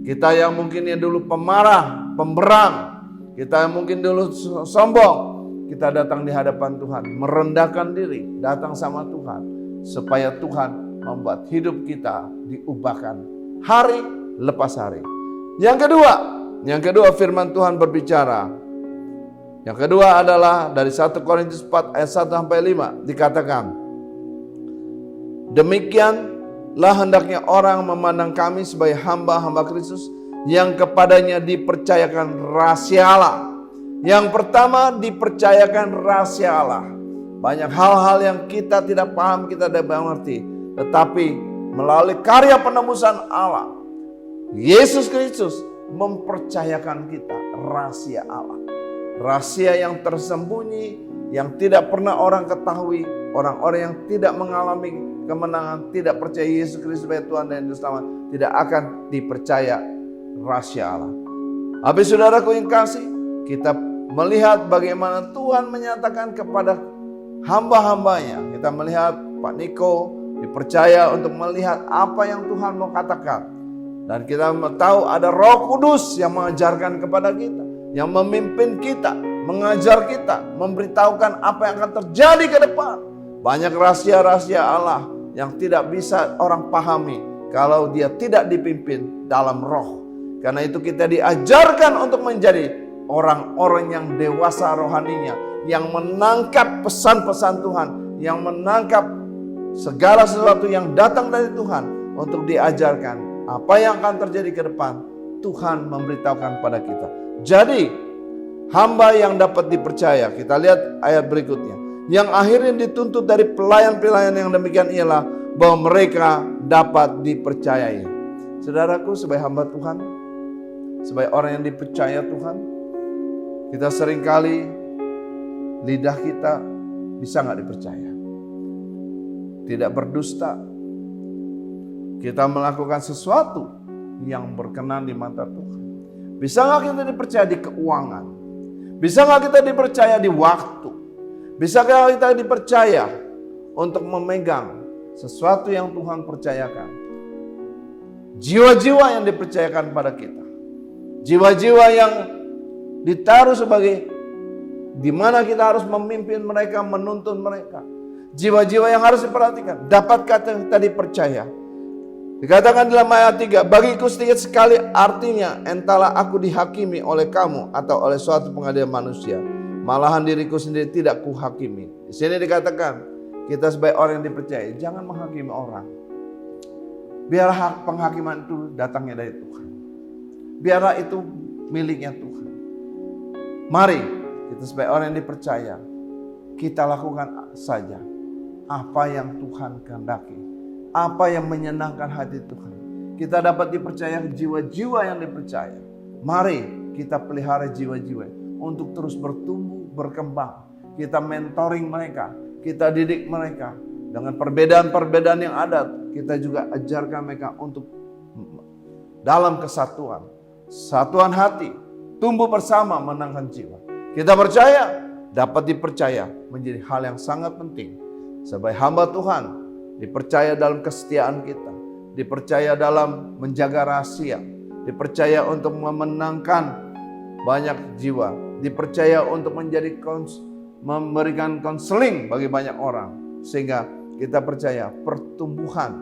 Kita yang mungkin dulu pemarah, pemberang, kita yang mungkin dulu sombong, kita datang di hadapan Tuhan, merendahkan diri, datang sama Tuhan, supaya Tuhan membuat hidup kita diubahkan hari lepas hari. Yang kedua firman Tuhan berbicara. Yang kedua adalah dari 1 Korintus 4 ayat 1 sampai 5 dikatakan, demikian hendaknya orang memandang kami sebagai hamba-hamba Kristus yang kepadanya dipercayakan rahasia Allah. Yang pertama, dipercayakan rahasia Allah. Banyak hal-hal yang kita tidak paham, kita tidak mengerti. Tetapi melalui karya penebusan Allah, Yesus Kristus mempercayakan kita rahasia Allah. Rahasia yang tersembunyi, yang tidak pernah orang ketahui. Orang-orang yang tidak mengalami kemenangan, tidak percaya Yesus Kristus sebagai Tuhan dan Juru Selamat, tidak akan dipercaya rahasia Allah. Habis saudaraku yang kasih, kita melihat bagaimana Tuhan menyatakan kepada hamba-hambanya. Kita melihat Pak Niko dipercaya untuk melihat apa yang Tuhan mau katakan. Dan kita tahu ada Roh Kudus yang mengajarkan kepada kita, yang memimpin kita, mengajar kita, memberitahukan apa yang akan terjadi ke depan. Banyak rahasia-rahasia Allah yang tidak bisa orang pahami kalau dia tidak dipimpin dalam roh. Karena itu kita diajarkan untuk menjadi orang-orang yang dewasa rohaninya, yang menangkap pesan-pesan Tuhan, yang menangkap segala sesuatu yang datang dari Tuhan untuk diajarkan apa yang akan terjadi ke depan. Tuhan memberitahukan pada kita. Jadi hamba yang dapat dipercaya, kita lihat ayat berikutnya. Yang akhirnya dituntut dari pelayan-pelayan yang demikian ialah bahwa mereka dapat dipercayai. Saudaraku, sebagai hamba Tuhan, sebagai orang yang dipercaya Tuhan, kita seringkali lidah kita bisa nggak dipercaya. Tidak berdusta. Kita melakukan sesuatu yang berkenan di mata Tuhan. Bisa nggak kita dipercaya di keuangan? Bisa nggak kita dipercaya di waktu? Bisakah kita dipercaya untuk memegang sesuatu yang Tuhan percayakan? Jiwa-jiwa yang dipercayakan pada kita. Jiwa-jiwa yang ditaruh sebagai di mana kita harus memimpin mereka, menuntun mereka. Jiwa-jiwa yang harus diperhatikan. Dapatkah kita dipercaya? Dikatakan dalam ayat 3, bagiku sedikit sekali artinya entahlah aku dihakimi oleh kamu atau oleh suatu pengadilan manusia. Malahan diriku sendiri tidak kuhakimi. Di sini dikatakan kita sebagai orang yang dipercaya, jangan menghakimi orang. Biarlah hak penghakiman itu datangnya dari Tuhan. Biarlah itu miliknya Tuhan. Mari kita sebagai orang yang dipercaya, kita lakukan saja apa yang Tuhan kehendaki, apa yang menyenangkan hati Tuhan. Kita dapat dipercaya jiwa-jiwa yang dipercaya. Mari kita pelihara jiwa-jiwa untuk terus bertumbuh, berkembang. Kita mentoring mereka, kita didik mereka. Dengan perbedaan-perbedaan yang ada, kita juga ajarkan mereka untuk dalam kesatuan. Satuan hati, tumbuh bersama menangkan jiwa. Kita percaya, dapat dipercaya menjadi hal yang sangat penting. Sebagai hamba Tuhan, dipercaya dalam kesetiaan kita, dipercaya dalam menjaga rahasia, dipercaya untuk memenangkan banyak jiwa, dipercaya untuk memberikan konseling bagi banyak orang. Sehingga kita percaya pertumbuhan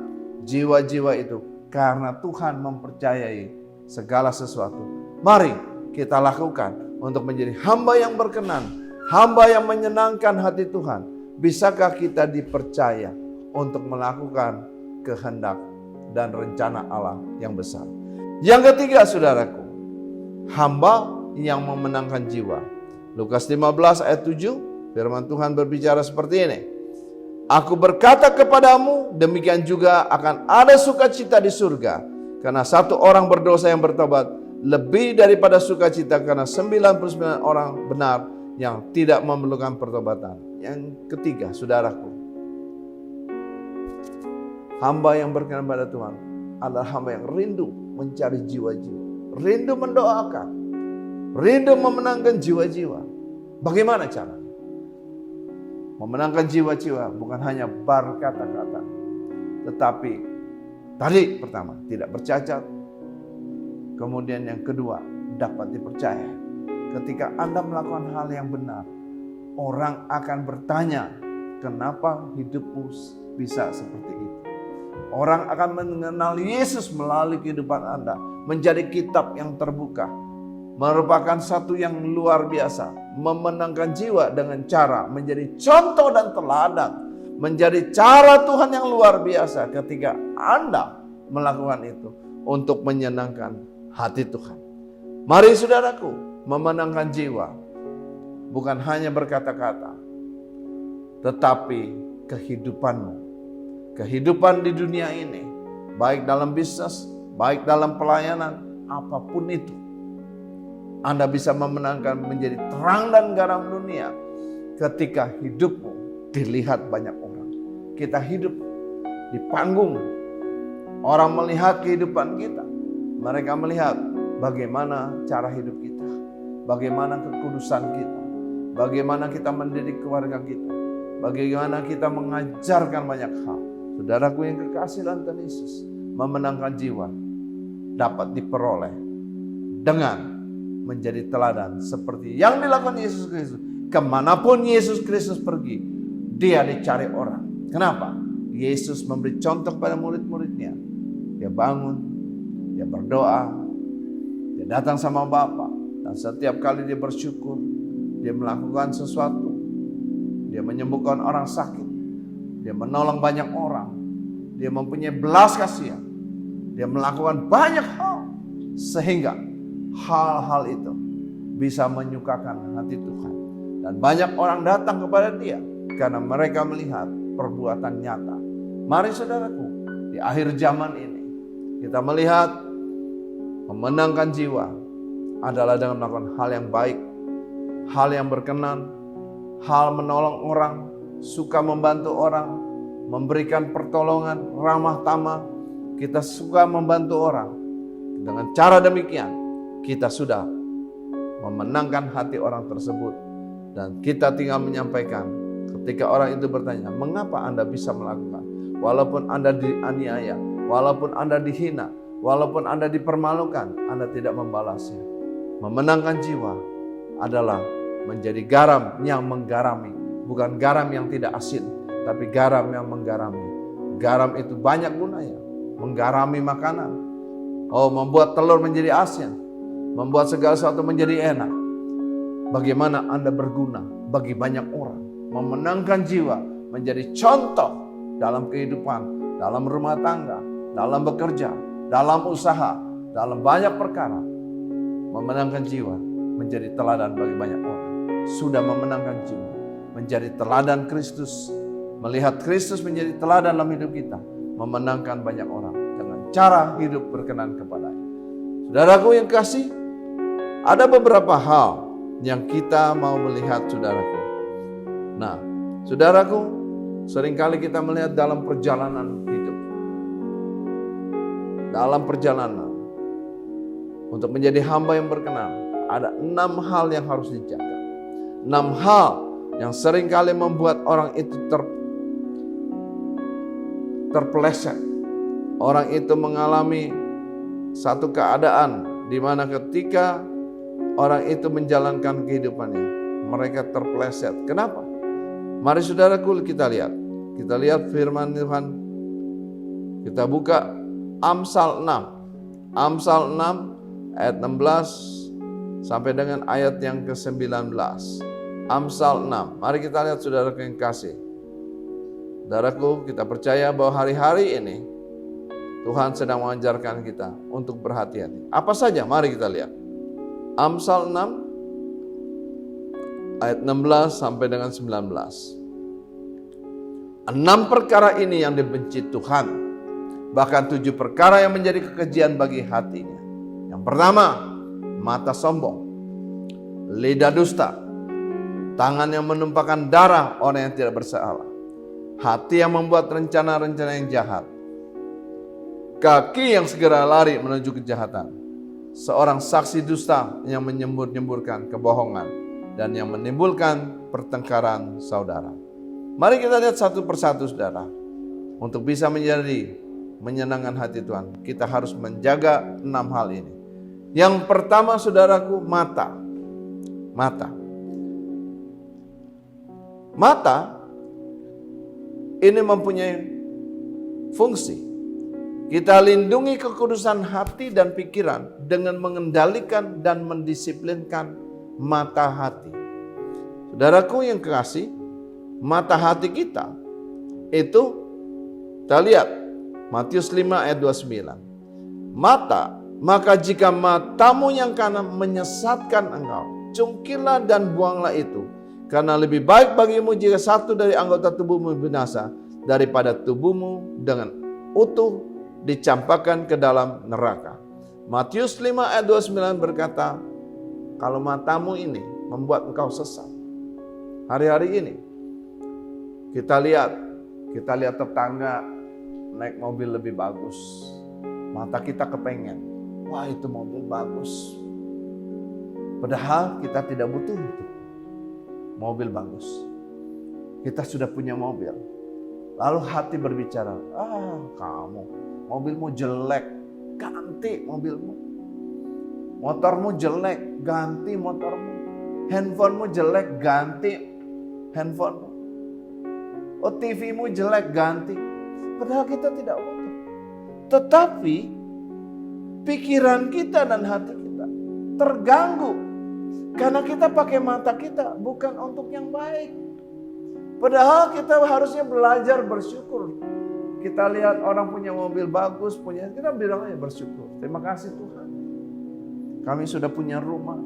jiwa-jiwa itu karena Tuhan mempercayai segala sesuatu. Mari kita lakukan untuk menjadi hamba yang berkenan, hamba yang menyenangkan hati Tuhan. Bisakah kita dipercaya untuk melakukan kehendak dan rencana Allah yang besar? Yang ketiga, saudaraku, hamba yang memenangkan jiwa. Lukas 15 ayat 7, firman Tuhan berbicara seperti ini. Aku berkata kepadamu, demikian juga akan ada sukacita di surga, karena satu orang berdosa yang bertobat, lebih daripada sukacita karena 99 orang benar yang tidak memerlukan pertobatan. Yang ketiga, saudaraku, hamba yang berkenan pada Tuhan adalah hamba yang rindu mencari jiwa-jiwa, rindu mendoakan, rindu memenangkan jiwa-jiwa. Bagaimana caranya? Memenangkan jiwa-jiwa bukan hanya berkata-kata, tetapi tadi pertama tidak bercacat, kemudian yang kedua dapat dipercaya. Ketika Anda melakukan hal yang benar, orang akan bertanya, kenapa hidupmu bisa seperti itu? Orang akan mengenal Yesus melalui kehidupan Anda, menjadi kitab yang terbuka. Merupakan satu yang luar biasa, memenangkan jiwa dengan cara menjadi contoh dan teladan, menjadi cara Tuhan yang luar biasa ketika Anda melakukan itu untuk menyenangkan hati Tuhan. Mari saudaraku, memenangkan jiwa bukan hanya berkata-kata, tetapi kehidupanmu. Kehidupan di dunia ini, baik dalam bisnis, baik dalam pelayanan, apapun itu. Anda bisa memenangkan menjadi terang dan garam dunia ketika hidupmu dilihat banyak orang. Kita hidup di panggung. Orang melihat kehidupan kita. Mereka melihat bagaimana cara hidup kita. Bagaimana kekudusan kita. Bagaimana kita mendidik keluarga kita. Bagaimana kita mengajarkan banyak hal. Saudaraku yang kekasih dalam Tuhan Yesus, memenangkan jiwa dapat diperoleh dengan menjadi teladan seperti yang dilakukan Yesus Kristus. Kemanapun Yesus Kristus pergi, dia dicari orang. Kenapa? Yesus memberi contoh pada murid-muridnya. Dia bangun, dia berdoa, dia datang sama Bapa, dan setiap kali dia bersyukur, dia melakukan sesuatu. Dia menyembuhkan orang sakit, dia menolong banyak orang, dia mempunyai belas kasihan, dia melakukan banyak hal sehingga hal-hal itu bisa menyukakan hati Tuhan. Dan banyak orang datang kepada dia karena mereka melihat perbuatan nyata. Mari saudaraku, di akhir zaman ini kita melihat memenangkan jiwa adalah dengan melakukan hal yang baik, hal yang berkenan, hal menolong orang, suka membantu orang, memberikan pertolongan, ramah tamah. Kita suka membantu orang. Dengan cara demikian, kita sudah memenangkan hati orang tersebut. Dan kita tinggal menyampaikan ketika orang itu bertanya, mengapa Anda bisa melakukan? Walaupun Anda dianiaya, walaupun Anda dihina, walaupun Anda dipermalukan, Anda tidak membalasnya. Memenangkan jiwa adalah menjadi garam yang menggarami. Bukan garam yang tidak asin, tapi garam yang menggarami. Garam itu banyak gunanya. Menggarami makanan. Membuat telur menjadi asin. Membuat segala sesuatu menjadi enak. Bagaimana Anda berguna bagi banyak orang. Memenangkan jiwa menjadi contoh dalam kehidupan, dalam rumah tangga, dalam bekerja, dalam usaha, dalam banyak perkara. Memenangkan jiwa menjadi teladan bagi banyak orang. Sudah memenangkan jiwa menjadi teladan Kristus. Melihat Kristus menjadi teladan dalam hidup kita. Memenangkan banyak orang dengan cara hidup berkenan kepada-Nya. Saudaraku yang kasih, ada beberapa hal yang kita mau melihat saudaraku. Nah, saudaraku, seringkali kita melihat dalam perjalanan hidup. Dalam perjalanan untuk menjadi hamba yang berkenan, ada 6 hal yang harus dijaga. 6 hal yang seringkali membuat orang itu terpeleset. Orang itu mengalami satu keadaan di mana ketika orang itu menjalankan kehidupannya, mereka terpeleset. Kenapa? Mari saudaraku kita lihat. Kita lihat firman Tuhan. Kita buka Amsal 6. Amsal 6 ayat 16 sampai dengan ayat yang ke-19. Amsal 6. Mari kita lihat saudaraku yang kasih. Saudaraku, kita percaya bahwa hari-hari ini Tuhan sedang mengajarkan kita untuk berhati-hati. Apa saja? Mari kita lihat. Amsal 6 ayat 16 sampai dengan 19. 6 perkara ini yang dibenci Tuhan, bahkan 7 perkara yang menjadi kekejian bagi hatinya. Yang pertama, mata sombong, lidah dusta, tangan yang menumpahkan darah orang yang tidak bersalah, hati yang membuat rencana-rencana yang jahat, kaki yang segera lari menuju kejahatan, seorang saksi dusta yang menyembur-nyemburkan kebohongan dan yang menimbulkan pertengkaran saudara. Mari kita lihat satu persatu saudara. Untuk bisa menjadi menyenangkan hati Tuhan, kita harus menjaga 6 hal ini. Yang pertama saudaraku, mata. Mata. Mata ini mempunyai fungsi. Kita lindungi kekudusan hati dan pikiran dengan mengendalikan dan mendisiplinkan mata hati. Saudaraku yang kekasih, mata hati kita itu kita lihat Matius 5 ayat 29. Maka jika matamu yang kanan menyesatkan engkau, cungkilah dan buanglah itu. Karena lebih baik bagimu jika satu dari anggota tubuhmu binasa daripada tubuhmu dengan utuh dicampakkan ke dalam neraka. Matius 5 ayat 29 berkata, kalau matamu ini membuat engkau sesat. Hari-hari ini kita lihat tetangga naik mobil lebih bagus. Mata kita kepengen, wah itu mobil bagus. Padahal kita tidak butuh itu. Mobil bagus. Kita sudah punya mobil. Lalu hati berbicara, kamu mobilmu jelek, ganti mobilmu. Motormu jelek, ganti motormu. Handphonemu jelek, ganti handphonemu. TVmu jelek, ganti. Padahal kita tidak butuh. Tetapi pikiran kita dan hati kita terganggu karena kita pakai mata kita bukan untuk yang baik. Padahal kita harusnya belajar bersyukur. Kita lihat orang punya mobil bagus, kita bilang aja bersyukur. Terima kasih Tuhan. Kami sudah punya rumah.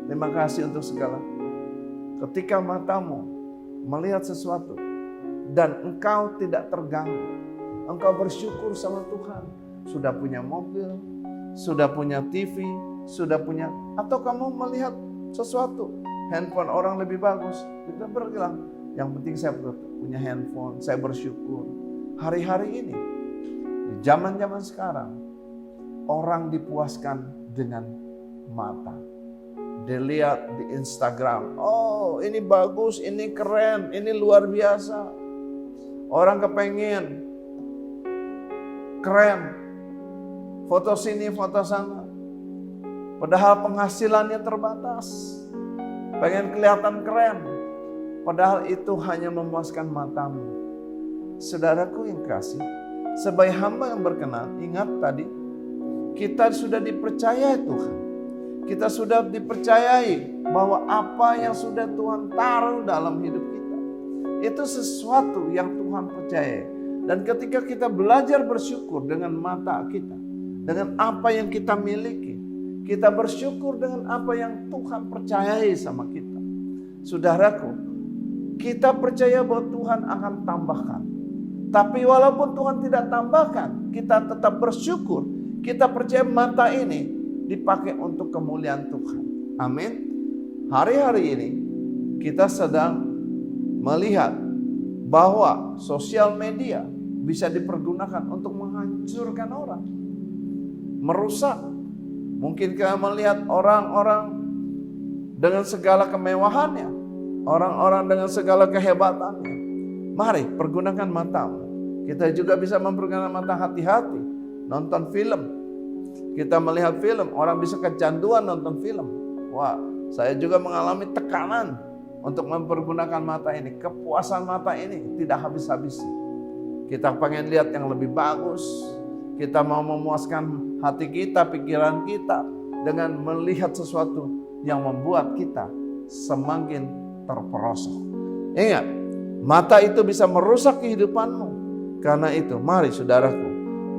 Terima kasih untuk segala. Ketika matamu melihat sesuatu dan engkau tidak terganggu, engkau bersyukur sama Tuhan. Sudah punya mobil, sudah punya TV, sudah punya, atau kamu melihat sesuatu, handphone orang lebih bagus, kita berbilang, yang penting saya punya handphone, saya bersyukur. Hari-hari ini, di zaman-zaman sekarang, orang dipuaskan dengan mata. Dilihat di Instagram, oh ini bagus, ini keren, ini luar biasa. Orang kepengen keren, foto sini, foto sana. Padahal penghasilannya terbatas. Pengen kelihatan keren. Padahal itu hanya memuaskan matamu. Saudaraku yang kasih, sebagai hamba yang berkenan, ingat tadi, kita sudah dipercaya Tuhan. Kita sudah dipercayai bahwa apa yang sudah Tuhan taruh dalam hidup kita, itu sesuatu yang Tuhan percaya. Dan ketika kita belajar bersyukur dengan mata kita, dengan apa yang kita miliki, kita bersyukur dengan apa yang Tuhan percayai sama kita. Saudaraku, kita percaya bahwa Tuhan akan tambahkan. Tapi walaupun Tuhan tidak tambahkan, kita tetap bersyukur. Kita percaya mata ini dipakai untuk kemuliaan Tuhan. Amin. Hari-hari ini kita sedang melihat bahwa sosial media bisa dipergunakan untuk menghancurkan orang, merusak. Mungkin kita melihat orang-orang dengan segala kemewahannya, orang-orang dengan segala kehebatannya. Mari pergunakan matamu. Kita juga bisa mempergunakan mata hati-hati, nonton film. Kita melihat film, orang bisa kecanduan nonton film. Wah, saya juga mengalami tekanan untuk mempergunakan mata ini. Kepuasan mata ini tidak habis-habis. Kita pengen lihat yang lebih bagus. Kita mau memuaskan hati kita, pikiran kita dengan melihat sesuatu yang membuat kita semakin terperosok. Ingat, mata itu bisa merusak kehidupanmu. Karena itu, mari saudaraku,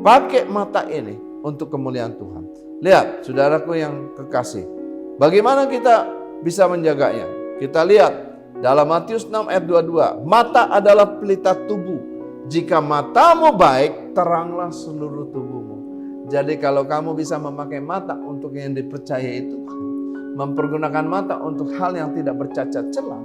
pakai mata ini untuk kemuliaan Tuhan. Lihat, saudaraku yang kekasih, bagaimana kita bisa menjaganya? Kita lihat dalam Matius 6 ayat 22, mata adalah pelita tubuh. Jika matamu baik, teranglah seluruh tubuhmu. Jadi kalau kamu bisa memakai mata untuk yang dipercayai Tuhan, mempergunakan mata untuk hal yang tidak bercacat celah,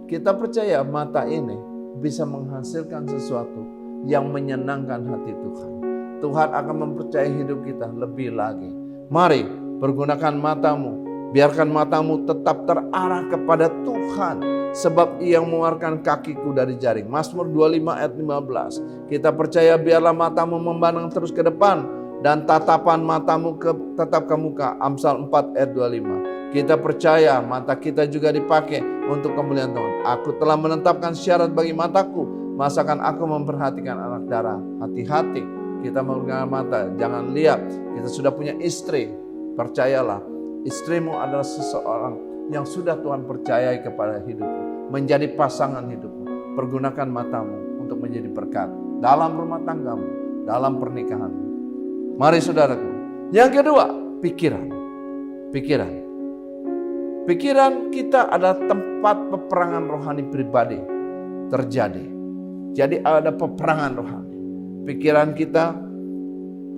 kita percaya mata ini bisa menghasilkan sesuatu yang menyenangkan hati Tuhan. Tuhan akan mempercayai hidup kita lebih lagi. Mari pergunakan matamu. Biarkan matamu tetap terarah kepada Tuhan. Sebab Ia mengeluarkan kakiku dari jaring. Mazmur 25 ayat 15. Kita percaya biarlah matamu memandang terus ke depan. Dan tatapan matamu tetap ke muka. Amsal 4 ayat 25. Kita percaya mata kita juga dipakai untuk kemuliaan Tuhan. Aku telah menetapkan syarat bagi mataku. Masakan aku memperhatikan anak darah. Hati-hati kita menggunakan mata. Jangan lihat kita sudah punya istri. Percayalah, istrimu adalah seseorang yang sudah Tuhan percayai kepada hidupmu. Menjadi pasangan hidupmu. Pergunakan matamu untuk untuk menjadi berkat dalam rumah tanggamu, dalam pernikahanmu. Mari saudaraku. Yang kedua, pikiran. Pikiran kita adalah tempat peperangan rohani pribadi terjadi. Jadi ada peperangan rohani. Pikiran kita,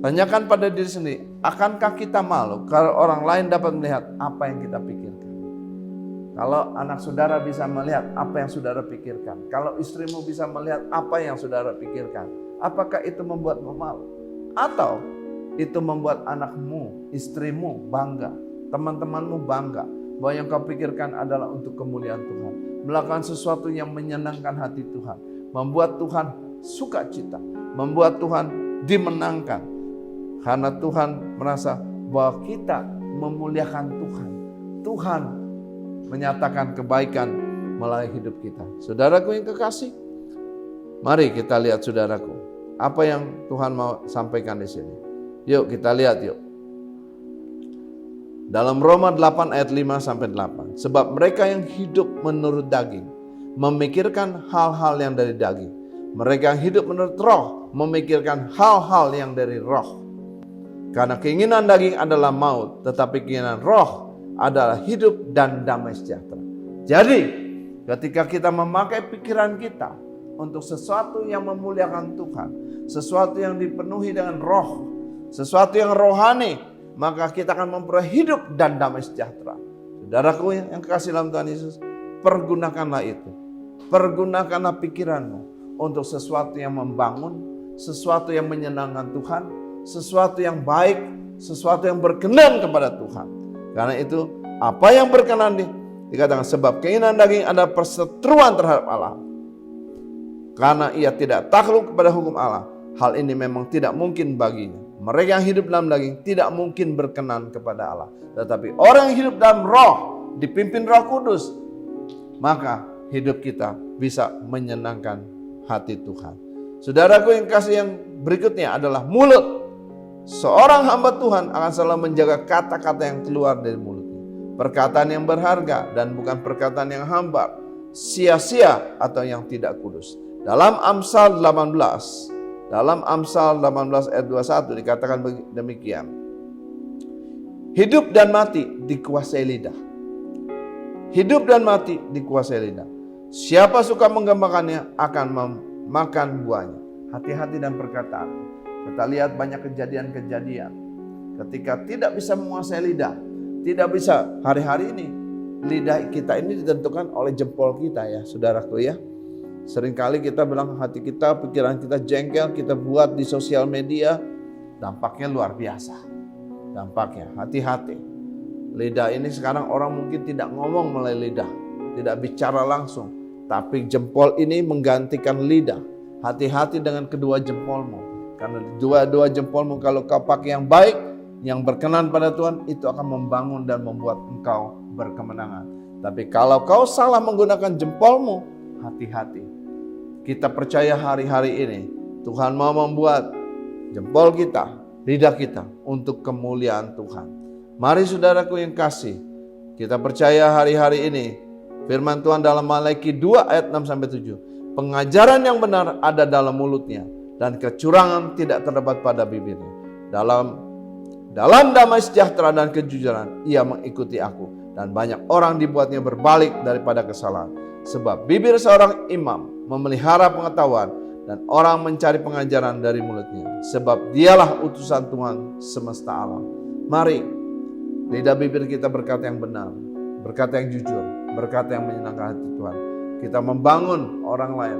tanyakan pada diri sendiri, akankah kita malu kalau orang lain dapat melihat apa yang kita pikirkan? Kalau anak saudara bisa melihat apa yang saudara pikirkan, kalau istrimu bisa melihat apa yang saudara pikirkan, apakah itu membuatmu malu? Atau itu membuat anakmu, istrimu bangga, teman-temanmu bangga, bahwa yang kau pikirkan adalah untuk kemuliaan Tuhan, melakukan sesuatu yang menyenangkan hati Tuhan, membuat Tuhan sukacita, membuat Tuhan dimenangkan, karena Tuhan merasa bahwa kita memuliakan Tuhan. Tuhan menyatakan kebaikan melalui hidup kita. Saudaraku yang kekasih, mari kita lihat saudaraku, apa yang Tuhan mau sampaikan di sini. Yuk kita lihat yuk. Dalam Roma 8 ayat 5-8. Sebab mereka yang hidup menurut daging memikirkan hal-hal yang dari daging. Mereka yang hidup menurut roh memikirkan hal-hal yang dari roh. Karena keinginan daging adalah maut, tetapi keinginan roh adalah hidup dan damai sejahtera. Jadi, ketika kita memakai pikiran kita untuk sesuatu yang memuliakan Tuhan, sesuatu yang dipenuhi dengan roh, sesuatu yang rohani, maka kita akan memperoleh hidup dan damai sejahtera. Saudaraku yang kekasih dalam Tuhan Yesus, pergunakanlah itu. Pergunakanlah pikiranmu untuk sesuatu yang membangun, sesuatu yang menyenangkan Tuhan, sesuatu yang baik, sesuatu yang berkenan kepada Tuhan. Karena itu, apa yang berkenan dikatakan, sebab keinginan daging adalah perseteruan terhadap Allah. Karena ia tidak takluk kepada hukum Allah, hal ini memang tidak mungkin baginya. Mereka yang hidup dalam daging tidak mungkin berkenan kepada Allah. Tetapi orang yang hidup dalam roh, dipimpin Roh Kudus, maka hidup kita bisa menyenangkan hati Tuhan. Saudaraku yang kasih, yang berikutnya adalah mulut. Seorang hamba Tuhan akan selalu menjaga kata-kata yang keluar dari mulutnya. Perkataan yang berharga dan bukan perkataan yang hambar, sia-sia atau yang tidak kudus. Dalam Amsal 18 ayat 21 dikatakan demikian. Hidup dan mati dikuasai lidah. Hidup dan mati dikuasai lidah. Siapa suka menggambarkannya akan memakan buahnya. Hati-hati dan perkataan. Kita lihat banyak kejadian-kejadian ketika tidak bisa menguasai lidah. Tidak bisa. Hari-hari ini lidah kita ini ditentukan oleh jempol kita ya, saudaraku ya. Seringkali kita bilang hati kita, pikiran kita jengkel, kita buat di sosial media, dampaknya luar biasa. Dampaknya, hati-hati. Lidah ini sekarang orang mungkin tidak ngomong melalui lidah, tidak bicara langsung, tapi jempol ini menggantikan lidah. Hati-hati dengan kedua jempolmu, karena dua jempolmu kalau kau pakai yang baik, yang berkenan pada Tuhan, itu akan membangun dan membuat engkau berkemenangan. Tapi kalau kau salah menggunakan jempolmu, hati-hati. Kita percaya hari-hari ini Tuhan mau membuat jempol kita, lidah kita untuk kemuliaan Tuhan. Mari saudaraku yang kasih, kita percaya hari-hari ini firman Tuhan dalam Malaki 2 ayat 6-7. Pengajaran yang benar ada dalam mulutnya dan kecurangan tidak terdapat pada bibirnya. Dalam damai sejahtera dan kejujuran ia mengikuti aku, dan banyak orang dibuatnya berbalik daripada kesalahan. Sebab bibir seorang imam memelihara pengetahuan dan orang mencari pengajaran dari mulutnya. Sebab dialah utusan Tuhan semesta alam. Mari lidah bibir kita berkata yang benar, berkata yang jujur, berkata yang menyenangkan hati Tuhan. Kita membangun orang lain.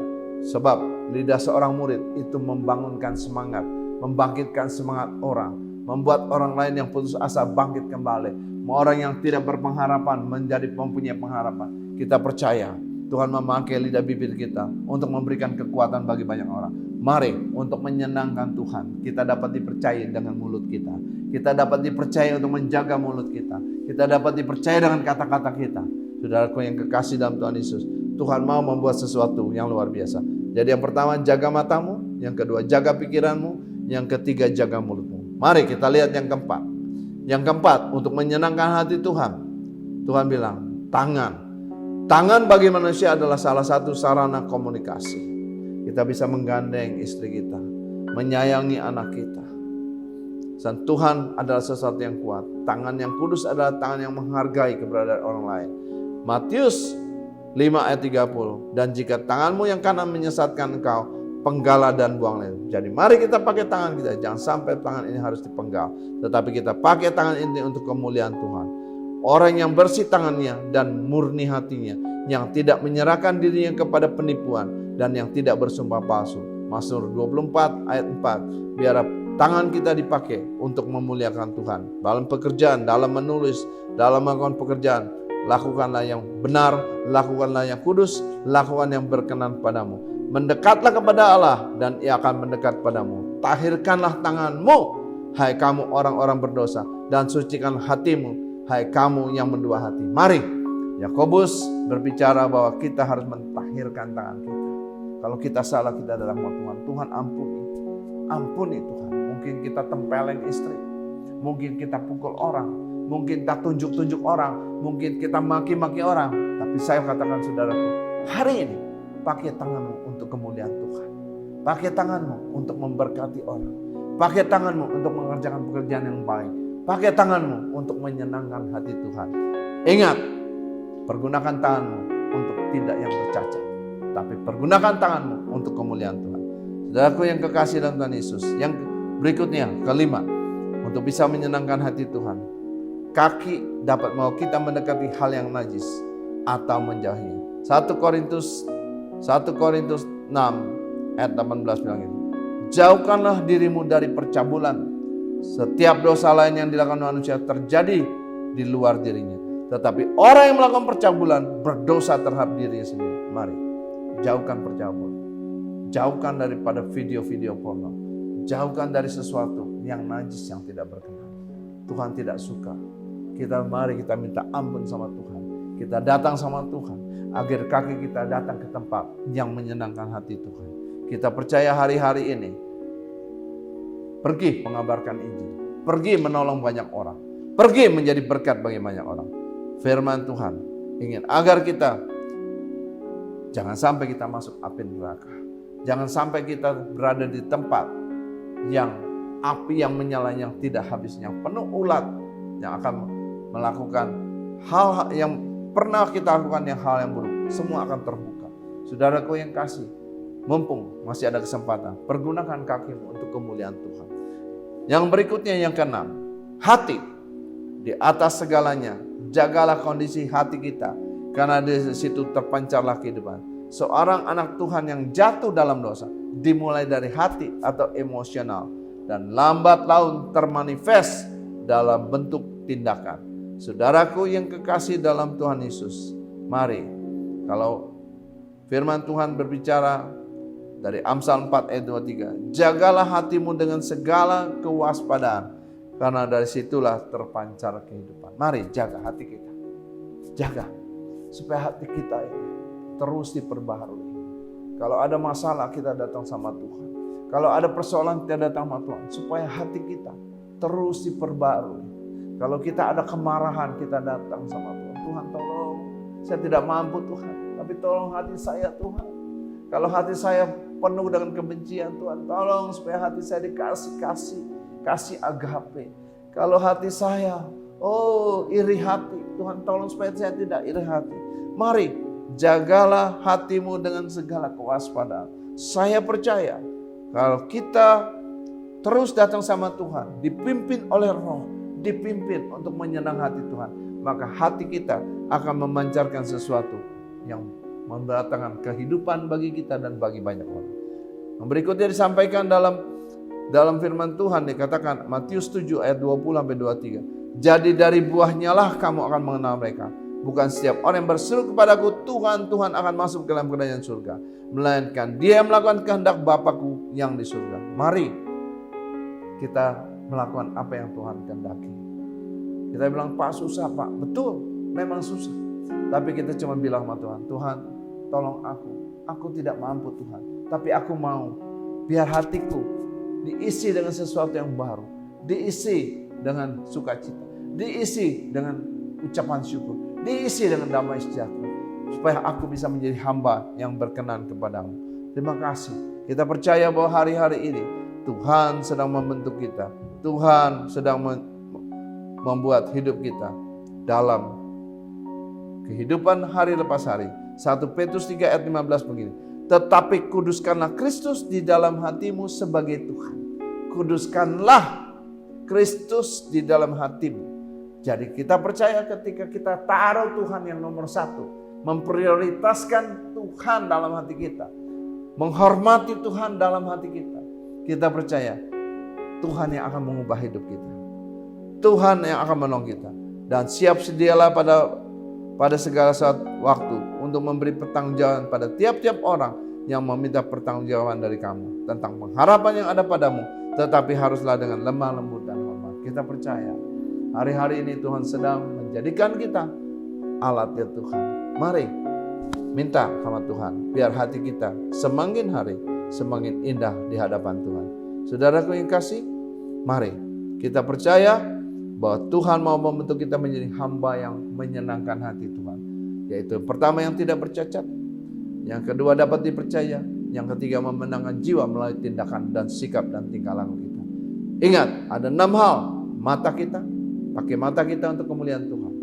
Sebab lidah seorang murid itu membangunkan semangat, membangkitkan semangat orang, membuat orang lain yang putus asa bangkit kembali. Orang yang tidak berpengharapan menjadi mempunyai pengharapan. Kita percaya Tuhan memakai lidah bibir kita untuk memberikan kekuatan bagi banyak orang. Mari untuk menyenangkan Tuhan, kita dapat dipercaya dengan mulut kita. Kita dapat dipercaya untuk menjaga mulut kita. Kita dapat dipercaya dengan kata-kata kita. Saudaraku yang kekasih dalam Tuhan Yesus, Tuhan mau membuat sesuatu yang luar biasa. Jadi yang pertama, jaga matamu. Yang kedua, jaga pikiranmu. Yang ketiga, jaga mulutmu. Mari kita lihat yang keempat. Yang keempat, untuk menyenangkan hati Tuhan. Tuhan bilang, tangan. Tangan bagi manusia adalah salah satu sarana komunikasi. kita bisa menggandeng istri kita, menyayangi anak kita. Dan Tuhan adalah sesuatu yang kuat. Tangan yang kudus adalah tangan yang menghargai keberadaan orang lain. Matius 5 ayat 30. Dan jika tanganmu yang kanan menyesatkan engkau, penggalah dan buanglah. Jadi mari kita pakai tangan kita. Jangan sampai tangan ini harus dipenggal. Tetapi kita pakai tangan ini untuk kemuliaan Tuhan. Orang yang bersih tangannya dan murni hatinya, yang tidak menyerahkan dirinya kepada penipuan dan yang tidak bersumpah palsu. Mazmur 24 ayat 4. Biar tangan kita dipakai untuk memuliakan Tuhan. Dalam pekerjaan, dalam menulis, dalam melakukan pekerjaan, lakukanlah yang benar, lakukanlah yang kudus, lakukan yang berkenan padamu. Mendekatlah kepada Allah dan Ia akan mendekat padamu. Tahirkanlah tanganmu, hai kamu orang-orang berdosa, dan sucikan hatimu, hai kamu yang mendua hati. Mari, Yakobus berbicara bahwa kita harus mentahirkan tangan kita. Kalau kita salah, kita datang ke Tuhan. Tuhan ampuni, ampuni Tuhan. Mungkin kita tempeleng istri, mungkin kita pukul orang, mungkin kita tunjuk-tunjuk orang, mungkin kita maki-maki orang. Tapi saya katakan saudaraku, hari ini pakai tanganmu untuk kemuliaan Tuhan. Pakai tanganmu untuk memberkati orang. Pakai tanganmu untuk mengerjakan pekerjaan yang baik. Pakai tanganmu untuk menyenangkan hati Tuhan. Ingat, pergunakan tanganmu untuk tidak yang bercacat, tapi pergunakan tanganmu untuk kemuliaan Tuhan. Saudaraku yang kekasih dalam Tuhan Yesus, yang berikutnya, kelima, untuk bisa menyenangkan hati Tuhan, kaki dapat mau kita mendekati hal yang najis atau menjauhinya. 1 Korintus 6 ayat 18 bilang ini, jauhkanlah dirimu dari percabulan. Setiap dosa lain yang dilakukan manusia terjadi di luar dirinya, tetapi orang yang melakukan percabulan berdosa terhadap dirinya sendiri. Mari, jauhkan percabulan. Jauhkan daripada video-video porno. Jauhkan dari sesuatu yang najis, yang tidak berkenan. Tuhan tidak suka. Mari kita minta ampun sama Tuhan. Kita datang sama Tuhan agar kaki kita datang ke tempat yang menyenangkan hati Tuhan. Kita percaya hari-hari ini pergi mengabarkan Injil, pergi menolong banyak orang, pergi menjadi berkat bagi banyak orang. Firman Tuhan ingin agar kita jangan sampai kita masuk api neraka. Jangan sampai kita berada di tempat yang api yang menyala yang tidak habisnya, penuh ulat yang akan melakukan hal yang pernah kita lakukan, yang hal yang buruk, semua akan terbuka. Saudaraku yang kasih, mumpung masih ada kesempatan, pergunakan kakimu untuk kemuliaan Tuhan. Yang berikutnya, yang keenam, hati di atas segalanya. Jagalah kondisi hati kita, karena di situ terpancarlah kehidupan. Seorang anak Tuhan yang jatuh dalam dosa dimulai dari hati atau emosional, dan lambat laun termanifest dalam bentuk tindakan. Saudaraku yang kekasih dalam Tuhan Yesus, mari, kalau firman Tuhan berbicara dari Amsal 4 ayat 23, jagalah hatimu dengan segala kewaspadaan, karena dari situlah terpancar kehidupan. Mari jaga hati kita, jaga supaya hati kita ini terus diperbaharui. Kalau ada masalah, kita datang sama Tuhan. Kalau ada persoalan, kita datang sama Tuhan, supaya hati kita terus diperbaharui. Kalau kita ada kemarahan, kita datang sama Tuhan. Tuhan tolong, saya tidak mampu Tuhan, tapi tolong hati saya Tuhan. Kalau hati saya penuh dengan kebencian, Tuhan tolong supaya hati saya dikasih kasih agape. Kalau hati saya iri hati, Tuhan tolong supaya saya tidak iri hati. Mari, jagalah hatimu dengan segala kewaspadaan. Saya percaya kalau kita terus datang sama Tuhan, dipimpin oleh Roh, dipimpin untuk menyenang hati Tuhan, maka hati kita akan memancarkan sesuatu yang mendatangkan kehidupan bagi kita dan bagi banyak orang. Yang berikutnya disampaikan dalam firman Tuhan, dikatakan Matius 7 ayat 20-23. Jadi dari buahnya lah kamu akan mengenal mereka. Bukan setiap orang yang berseru kepadaku Tuhan, Tuhan akan masuk ke dalam kerajaan surga, melainkan dia yang melakukan kehendak Bapakku yang di surga. Mari kita melakukan apa yang Tuhan kehendaki. Kita bilang, Pak susah Pak. Betul, memang susah. Tapi kita cuma bilang sama Tuhan, Tuhan tolong aku tidak mampu Tuhan. Tapi aku mau biar hatiku diisi dengan sesuatu yang baru, diisi dengan sukacita, diisi dengan ucapan syukur, diisi dengan damai sejahtera, supaya aku bisa menjadi hamba yang berkenan kepadamu. Terima kasih. Kita percaya bahwa hari-hari ini Tuhan sedang membentuk kita. Tuhan sedang membuat hidup kita dalam kehidupan hari lepas hari. 1 Petrus 3 ayat 15 begini. Tetapi kuduskanlah Kristus di dalam hatimu sebagai Tuhan. Kuduskanlah Kristus di dalam hatimu. Jadi kita percaya ketika kita taruh Tuhan yang nomor satu, memprioritaskan Tuhan dalam hati kita, menghormati Tuhan dalam hati kita, kita percaya Tuhan yang akan mengubah hidup kita. Tuhan yang akan menolong kita. Dan siap sedialah pada segala saat waktu untuk memberi pertanggungjawaban pada tiap-tiap orang yang meminta pertanggungjawaban dari kamu tentang pengharapan yang ada padamu, tetapi haruslah dengan lemah lembut dan hormat. Kita percaya hari-hari ini Tuhan sedang menjadikan kita alat ya Tuhan. Mari minta sama Tuhan biar hati kita semakin hari semakin indah di hadapan Tuhan. Saudaraku yang kasih, mari kita percaya bahwa Tuhan mau membentuk kita menjadi hamba yang menyenangkan hati Tuhan. Yaitu pertama yang tidak bercacat, yang kedua dapat dipercaya, yang ketiga memenangkan jiwa melalui tindakan dan sikap dan tingkah laku kita. Ingat, ada 6 hal. Mata kita, pakai mata kita untuk kemuliaan Tuhan.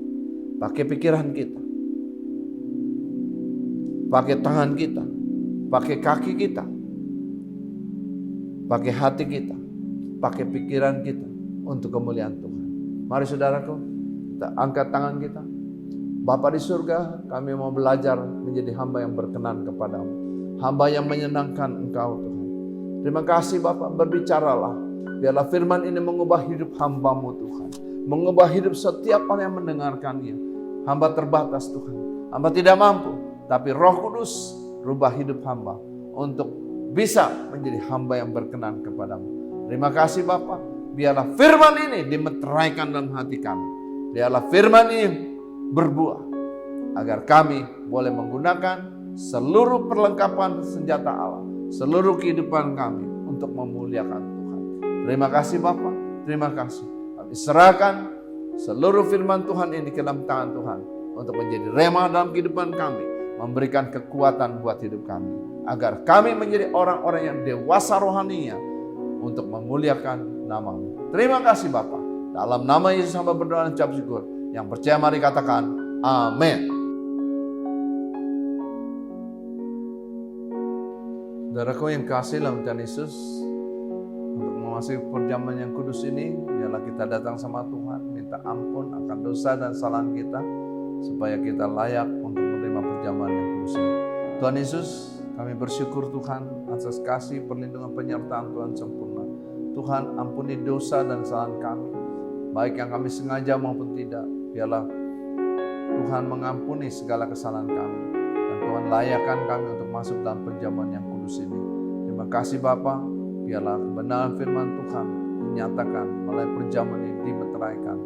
Pakai pikiran kita, pakai tangan kita, pakai kaki kita, pakai hati kita, pakai pikiran kita untuk kemuliaan Tuhan. Mari saudaraku, kita angkat tangan kita. Bapa di surga, kami mau belajar menjadi hamba yang berkenan kepadamu. Hamba yang menyenangkan Engkau Tuhan. Terima kasih Bapa, berbicaralah. Biarlah firman ini mengubah hidup hamba-Mu Tuhan. Mengubah hidup setiap orang yang mendengarkannya. Hamba terbatas Tuhan. Hamba tidak mampu. Tapi Roh Kudus rubah hidup hamba. Untuk bisa menjadi hamba yang berkenan kepadamu. Terima kasih Bapa. Biarlah firman ini dimeteraikan dalam hati kami. Biarlah firman ini berbuah. Agar kami boleh menggunakan seluruh perlengkapan senjata Allah. Seluruh kehidupan kami untuk memuliakan Tuhan. Terima kasih Bapa. Terima kasih. Kami serahkan seluruh firman Tuhan ini ke dalam tangan Tuhan. Untuk menjadi rema dalam kehidupan kami. Memberikan kekuatan buat hidup kami. Agar kami menjadi orang-orang yang dewasa rohaninya. Untuk memuliakan nama-Mu. Terima kasih Bapa. Dalam nama Yesus hamba berdoa dan ucap syukur. Yang percaya mari katakan amin. Saudaraku yang kasih dalam Tuhan Yesus, untuk memasuki perjamuan yang kudus ini, biarlah kita datang sama Tuhan, minta ampun akan dosa dan kesalahan kita, supaya kita layak untuk menerima perjamuan yang kudus ini. Tuhan Yesus, kami bersyukur Tuhan atas kasih perlindungan penyertaan Tuhan sempurna. Tuhan ampuni dosa dan kesalahan kami, baik yang kami sengaja maupun tidak. Biarlah Tuhan mengampuni segala kesalahan kami. Dan Tuhan layakkan kami untuk masuk dalam perjamuan yang kudus ini. Terima kasih Bapa. Biarlah kebenaran firman Tuhan dinyatakan melalui perjamuan ini dimeteraikan.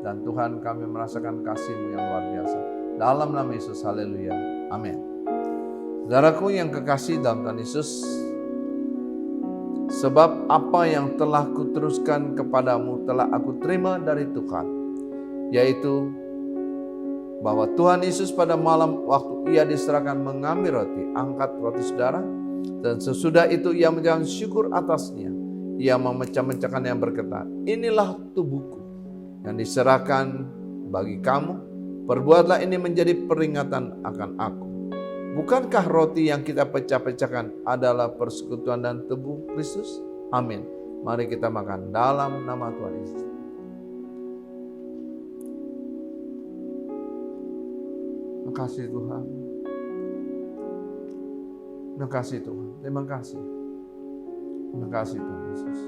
Dan Tuhan kami merasakan kasih-Mu yang luar biasa. Dalam nama Yesus, haleluya. Amin. Saudaraku yang kekasih dalam Tuhan Yesus, sebab apa yang telah kuteruskan kepadamu telah aku terima dari Tuhan, yaitu bahwa Tuhan Yesus pada malam waktu Ia diserahkan mengambil roti, angkat roti saudara, dan sesudah itu Ia mengucapkan syukur atasnya. Ia memecah-mecahkan yang berkata, inilah tubuhku yang diserahkan bagi kamu. Perbuatlah ini menjadi peringatan akan aku. Bukankah roti yang kita pecah-pecahkan adalah persekutuan dan tubuh Kristus? Amin. Mari kita makan dalam nama Tuhan Yesus. Terima kasih Tuhan. Terima kasih Tuhan. Terima kasih. Terima kasih Tuhan Yesus.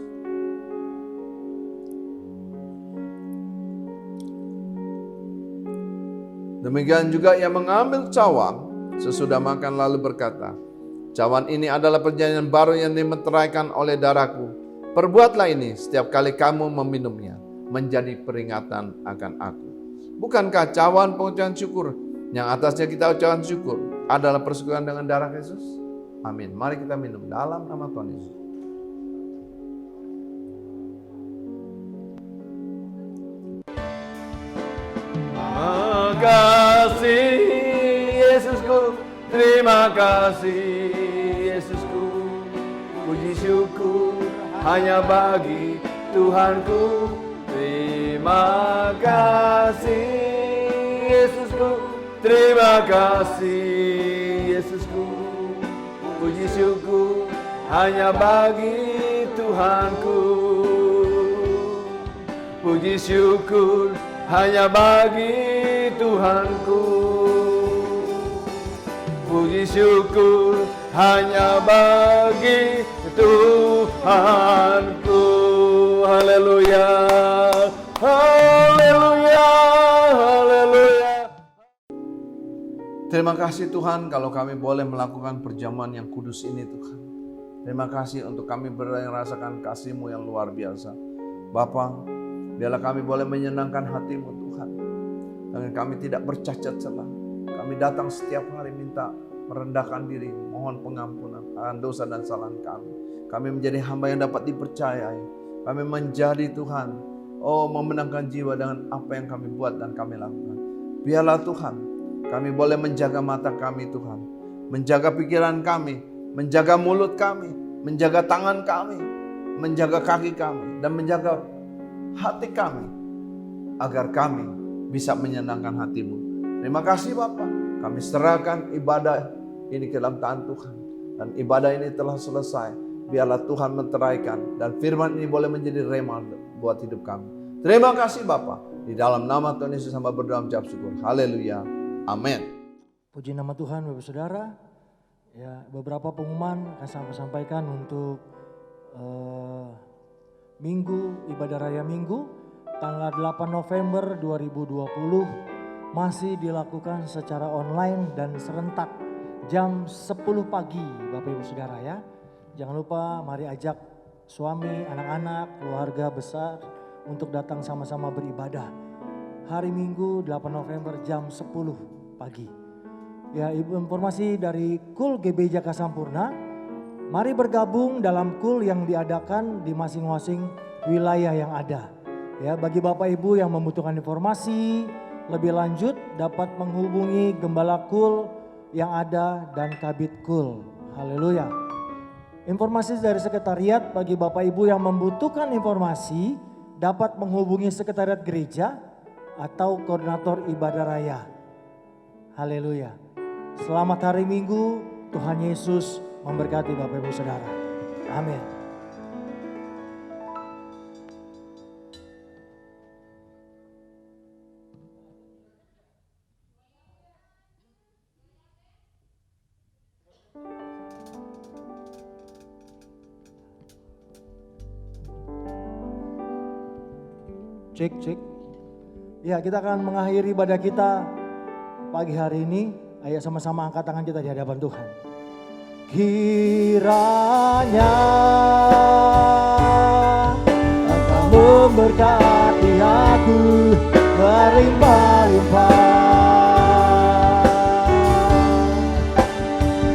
Demikian juga Ia mengambil cawan sesudah makan lalu berkata, cawan ini adalah perjanjian baru yang dimeteraikan oleh darahku. Perbuatlah ini setiap kali kamu meminumnya, menjadi peringatan akan aku. Bukankah cawan pengucapan syukur yang atasnya kita ucapkan syukur adalah persekutuan dengan darah Yesus? Amin. Mari kita minum dalam nama Tuhan Yesus. Makasih Yesusku, Terima kasih Yesusku. Puji syukur hanya bagi Tuhanku. Terima kasih Yesusku. Terima kasih Yesusku. Puji syukur hanya bagi Tuhanku. Puji syukur hanya bagi Tuhanku. Puji syukur hanya bagi Tuhanku. Haleluya. Haleluya. Haleluya. Terima kasih Tuhan kalau kami boleh melakukan perjamuan yang kudus ini Tuhan. Terima kasih untuk kami merasakan kasih-Mu yang luar biasa. Bapa, biarlah kami boleh menyenangkan hati-Mu Tuhan. Dan kami tidak bercacat celah. Kami datang setiap hari minta merendahkan diri, mohon pengampunan akan dosa dan kesalahan kami. Kami menjadi hamba yang dapat dipercayai. Kami menjadi Tuhan, memenangkan jiwa dengan apa yang kami buat dan kami lakukan. Biarlah Tuhan, kami boleh menjaga mata kami Tuhan, menjaga pikiran kami, menjaga mulut kami, menjaga tangan kami, menjaga kaki kami, dan menjaga hati kami, agar kami bisa menyenangkan hati-Mu. Terima kasih Bapa, kami serahkan ibadah ini ke dalam tangan Tuhan. Dan ibadah ini telah selesai. Biarlah Tuhan menteraikan dan firman ini boleh menjadi rema buat hidup kami. Terima kasih Bapa. Di dalam nama Tuhan Yesus hamba berdoa mengucap syukur. Haleluya. Amin.
Puji nama Tuhan Bapak Saudara. Ya, beberapa pengumuman akan saya sampaikan untuk Minggu, ibadah raya Minggu, tanggal 8 November 2020 masih dilakukan secara online dan serentak jam 10 pagi Bapak Ibu Saudara ya. Jangan lupa mari ajak suami, anak-anak, keluarga besar untuk datang sama-sama beribadah. Hari Minggu 8 November jam 10 pagi. Ya, Ibu, informasi dari KUL GB Jaka Sampurna. Mari bergabung dalam KUL yang diadakan di masing-masing wilayah yang ada. Ya, bagi Bapak Ibu yang membutuhkan informasi lebih lanjut dapat menghubungi Gembala KUL yang ada dan Kabid KUL. Haleluya. Informasi dari sekretariat bagi Bapak Ibu yang membutuhkan informasi dapat menghubungi sekretariat gereja atau koordinator ibadah raya. Haleluya. Selamat hari Minggu, Tuhan Yesus memberkati Bapak Ibu Saudara. Amin. Cek. Ya, kita akan mengakhiri ibadah kita pagi hari ini. Ayo sama-sama angkat tangan kita di hadapan Tuhan. Kiranya Engkau memberkati aku berlimpah-limpah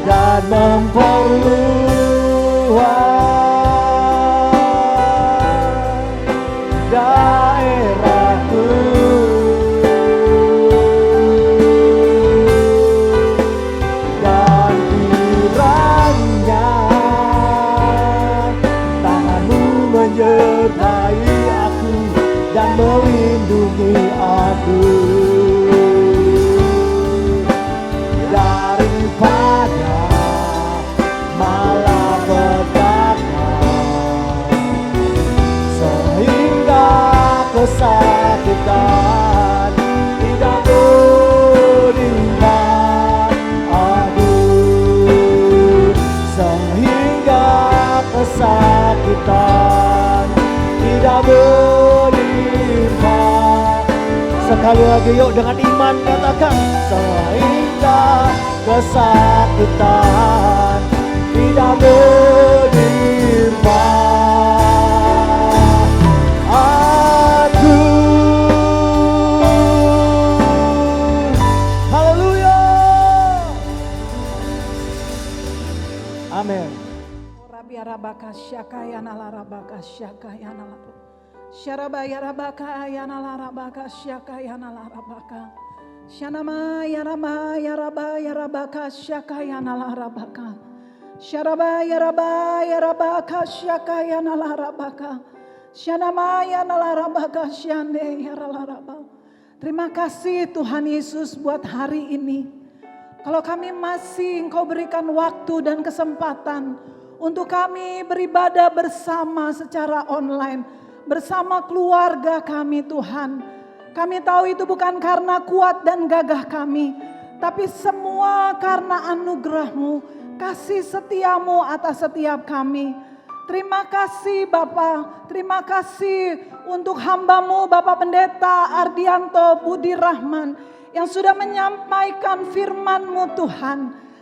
dan memperluas daerahku. Dan kiranya tangan-Mu menyertai aku dan melindungi aku daripada malapetaka, sehingga kesakitan tidak beriman aku, sehingga kesakitan tidak beriman. Sekali lagi yuk dengan iman katakan, sehingga kesakitan tidak beriman aku. Haleluya. Amin.
Rabiarabaka syakayana larabaka syakayana larabaka syarabaya rabaka ayana larabaka syakayana larabaka Shanama yaraba yaraba yarabaka syakayana larabaka. Syaraba yaraba yarabaka syakayana larabaka. Shanama yana larabaka syande yaralaraba. Terima kasih Tuhan Yesus buat hari ini. Kalau kami masih Engkau berikan waktu dan kesempatan untuk kami beribadah bersama secara online, bersama keluarga kami Tuhan. Kami tahu itu bukan karena kuat dan gagah kami, tapi semua karena anugerah-Mu, kasih setia-Mu atas setiap kami. Terima kasih Bapa, terima kasih untuk hamba-Mu Bapak Pendeta Ardianto Budi Rahman yang sudah menyampaikan firman-Mu Tuhan.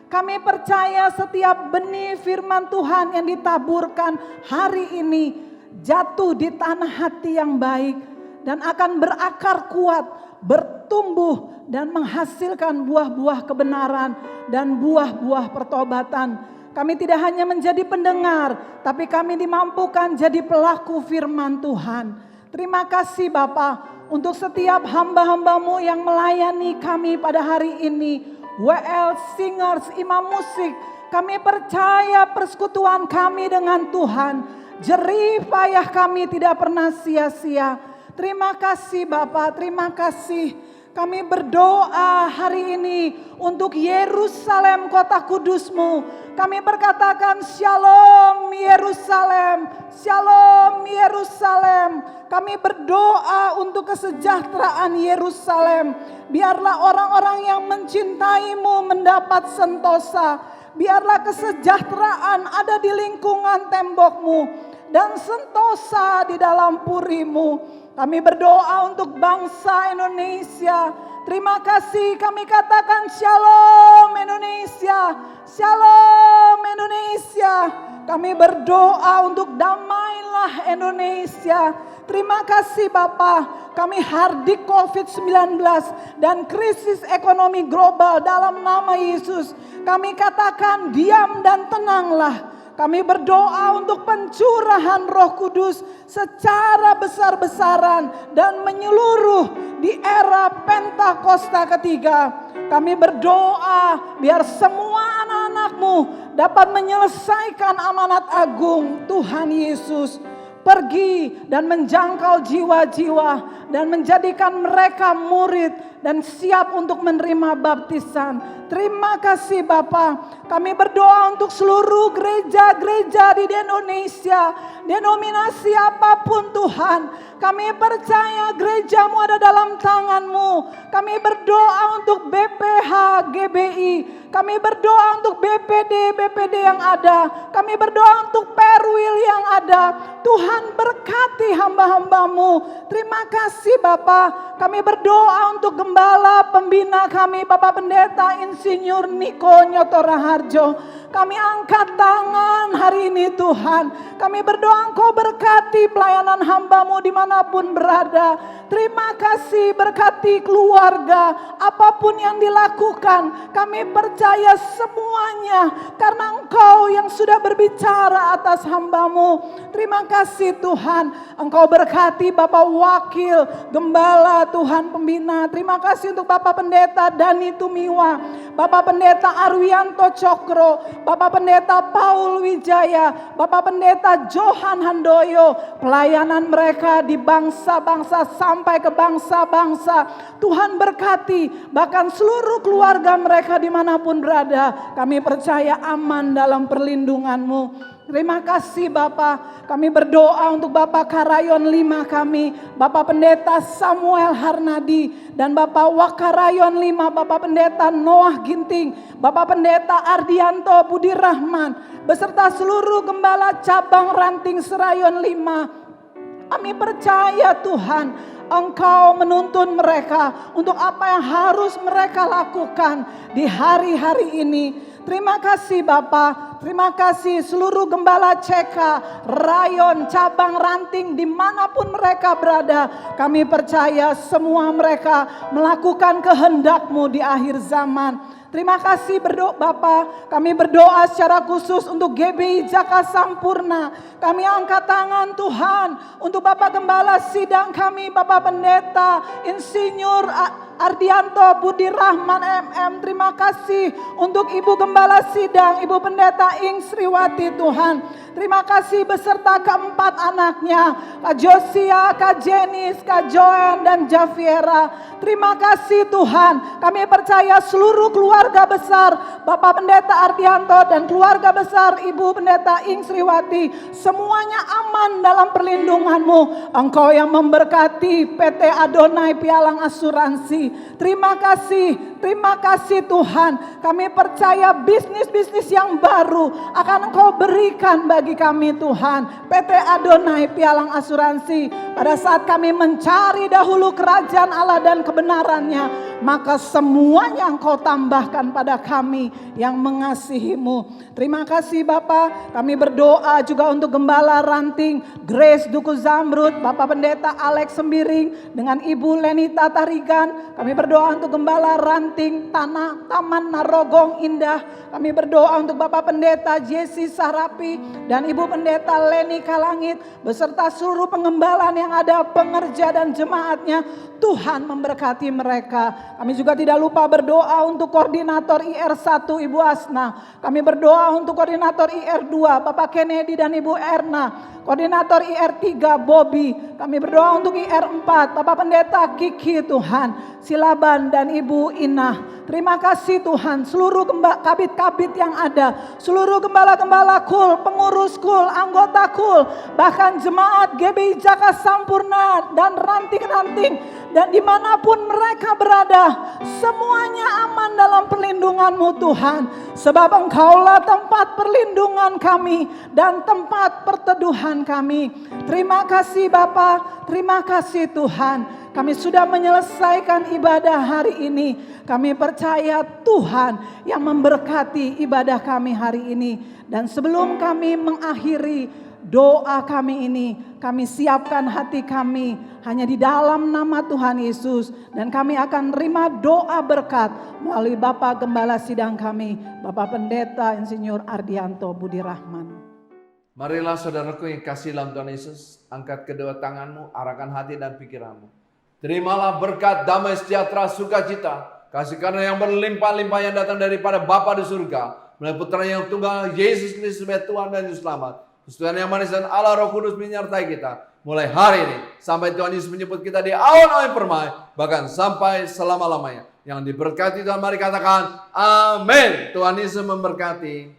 Kami percaya setiap benih firman Tuhan yang ditaburkan hari ini jatuh di tanah hati yang baik dan akan berakar kuat, bertumbuh dan menghasilkan buah-buah kebenaran dan buah-buah pertobatan. Kami tidak hanya menjadi pendengar, tapi kami dimampukan jadi pelaku firman Tuhan. Terima kasih Bapa untuk setiap hamba-hamba-Mu yang melayani kami pada hari ini. WL Singers, imam musik, kami percaya persekutuan kami dengan Tuhan. Jerih payah kami tidak pernah sia-sia. Terima kasih Bapa, terima kasih. Kami berdoa hari ini untuk Yerusalem kota kudus-Mu. Kami berkatakan Shalom Yerusalem, Shalom Yerusalem. Kami berdoa untuk kesejahteraan Yerusalem. Biarlah orang-orang yang mencintai-Mu mendapat sentosa. Biarlah kesejahteraan ada di lingkungan tembok-Mu dan sentosa di dalam puri-Mu. Kami berdoa untuk bangsa Indonesia. Terima kasih, kami katakan Shalom Indonesia, Shalom Indonesia. Kami berdoa untuk damailah Indonesia. Terima kasih Bapa, kami hardik COVID-19 dan krisis ekonomi global dalam nama Yesus. Kami katakan diam dan tenanglah. Kami berdoa untuk pencurahan Roh Kudus secara besar-besaran dan menyeluruh di era Pentakosta ketiga. Kami berdoa biar semua anak-anak-Mu dapat menyelesaikan amanat agung Tuhan Yesus. Pergi dan menjangkau jiwa-jiwa dan menjadikan mereka murid dan siap untuk menerima baptisan. Terima kasih Bapa. Kami berdoa untuk seluruh gereja-gereja di Indonesia, denominasi apapun Tuhan. Kami percaya gereja-Mu ada dalam tangan-Mu. Kami berdoa untuk BPH GBI. Kami berdoa untuk BPD yang ada. Kami berdoa untuk Perwil yang ada. Tuhan berkati hamba-hamba-Mu. Terima kasih Bapa. Kami berdoa untuk gembala pembina kami Bapak Pendeta Insinyur Niko Nyotora Harjo. Kami angkat tangan hari ini Tuhan. Kami berdoa Engkau berkati pelayanan hamba-Mu dimanapun berada. Terima kasih berkati keluarga. Apapun yang dilakukan kami percaya semuanya karena Engkau yang sudah berbicara atas hamba-Mu. Terima kasih Tuhan. Engkau berkati Bapak Wakil, Gembala, Tuhan Pembina. Terima kasih untuk Bapak Pendeta Dani Tumiwa, Bapak Pendeta Arwianto Cokro, Bapak Pendeta Paul Wijaya, Bapak Pendeta Johan Handoyo. Pelayanan mereka di bangsa-bangsa sampai ke bangsa-bangsa. Tuhan berkati bahkan seluruh keluarga mereka dimanapun berada. Kami percaya aman dalam perlindungan-Mu. Terima kasih Bapak. Kami berdoa untuk Bapak Karayon 5 kami, Bapak Pendeta Samuel Harnadi, dan Bapak Wakarayon 5, Bapak Pendeta Noah Ginting, Bapak Pendeta Ardianto Budi Rahman, beserta seluruh gembala cabang Ranting Serayon 5. Kami percaya Tuhan, Engkau menuntun mereka untuk apa yang harus mereka lakukan di hari-hari ini. Terima kasih Bapa. Terima kasih seluruh gembala CK, Rayon, cabang ranting dimanapun mereka berada. Kami percaya semua mereka melakukan kehendak-Mu di akhir zaman. Terima kasih Bapa, kami berdoa secara khusus untuk GBI Jaka Sampurna. Kami angkat tangan Tuhan untuk Bapak Gembala Sidang kami, Bapak Pendeta Insinyur Ardianto Budi Rahman MM. Terima kasih untuk Ibu Gembala Sidang, Ibu Pendeta Ing Sriwati Tuhan. Terima kasih beserta keempat anaknya, Kak Josia, Kak Jenis, Kak Joan, dan Javiera. Terima kasih Tuhan, kami percaya seluruh keluarga besar Bapak Pendeta Ardianto dan keluarga besar Ibu Pendeta Ing Sriwati, semuanya aman dalam perlindungan-Mu. Engkau yang memberkati PT Adonai Pialang Asuransi. Terima kasih Tuhan. Kami percaya bisnis-bisnis yang baru akan Engkau berikan bagi kami Tuhan. PT Adonai Pialang Asuransi, pada saat kami mencari dahulu kerajaan Allah dan kebenarannya, maka semuanya Engkau tambahkan pada kami yang mengasihi-Mu. Terima kasih Bapa. Kami berdoa juga untuk Gembala Ranting Grace Duku Zamrud, Bapak Pendeta Alex Sembiring dengan Ibu Lenita Tarigan. Kami berdoa untuk Gembala Ranting Taman Narogong Indah. Kami berdoa untuk Bapak Pendeta Jesse Sarapi dan Ibu Pendeta Leni Kalangit beserta seluruh pengembalaan yang ada, pengerja dan jemaatnya. Tuhan memberkati mereka. Kami juga tidak lupa berdoa untuk koordinator IR1 Ibu Asna. Kami berdoa untuk koordinator IR2 Bapak Kennedy dan Ibu Erna. Koordinator IR3 Bobby. Kami berdoa untuk IR4 Bapak Pendeta Kiki Tuhan, Silaban dan Ibu Inah. Terima kasih Tuhan, seluruh kabit-kabit yang ada, seluruh gembala-gembala KUL, pengurus KUL, anggota KUL, bahkan jemaat GBI Jaka Sampurna dan ranting-ranting, dan dimanapun mereka berada, semuanya aman dalam perlindungan-Mu Tuhan. Sebab Engkaulah tempat perlindungan kami dan tempat perteduhan kami. Terima kasih Bapa, terima kasih Tuhan. Kami sudah menyelesaikan ibadah hari ini. Kami percaya Tuhan yang memberkati ibadah kami hari ini. Dan sebelum kami mengakhiri doa kami ini, kami siapkan hati kami hanya di dalam nama Tuhan Yesus. Dan kami akan terima doa berkat melalui Bapak Gembala Sidang kami, Bapak Pendeta Insinyur Ardianto Budi Rahman.
Marilah saudaraku yang kasih dalam Tuhan Yesus, angkat kedua tanganmu, arahkan hati dan pikiranmu. Terimalah berkat damai sejahtera sukacita, kasih karunia yang berlimpah-limpah yang datang daripada Bapa di surga, melalui Putra yang tunggal Yesus Kristus sebagai Tuhan dan Juru Selamat. Persekutuan yang manis dan Allah Roh Kudus menyertai kita mulai hari ini sampai Tuhan Yesus menjemput kita di awan-awan permai, bahkan sampai selama-lamanya. Yang diberkati Tuhan, mari katakan amin. Tuhan Yesus memberkati.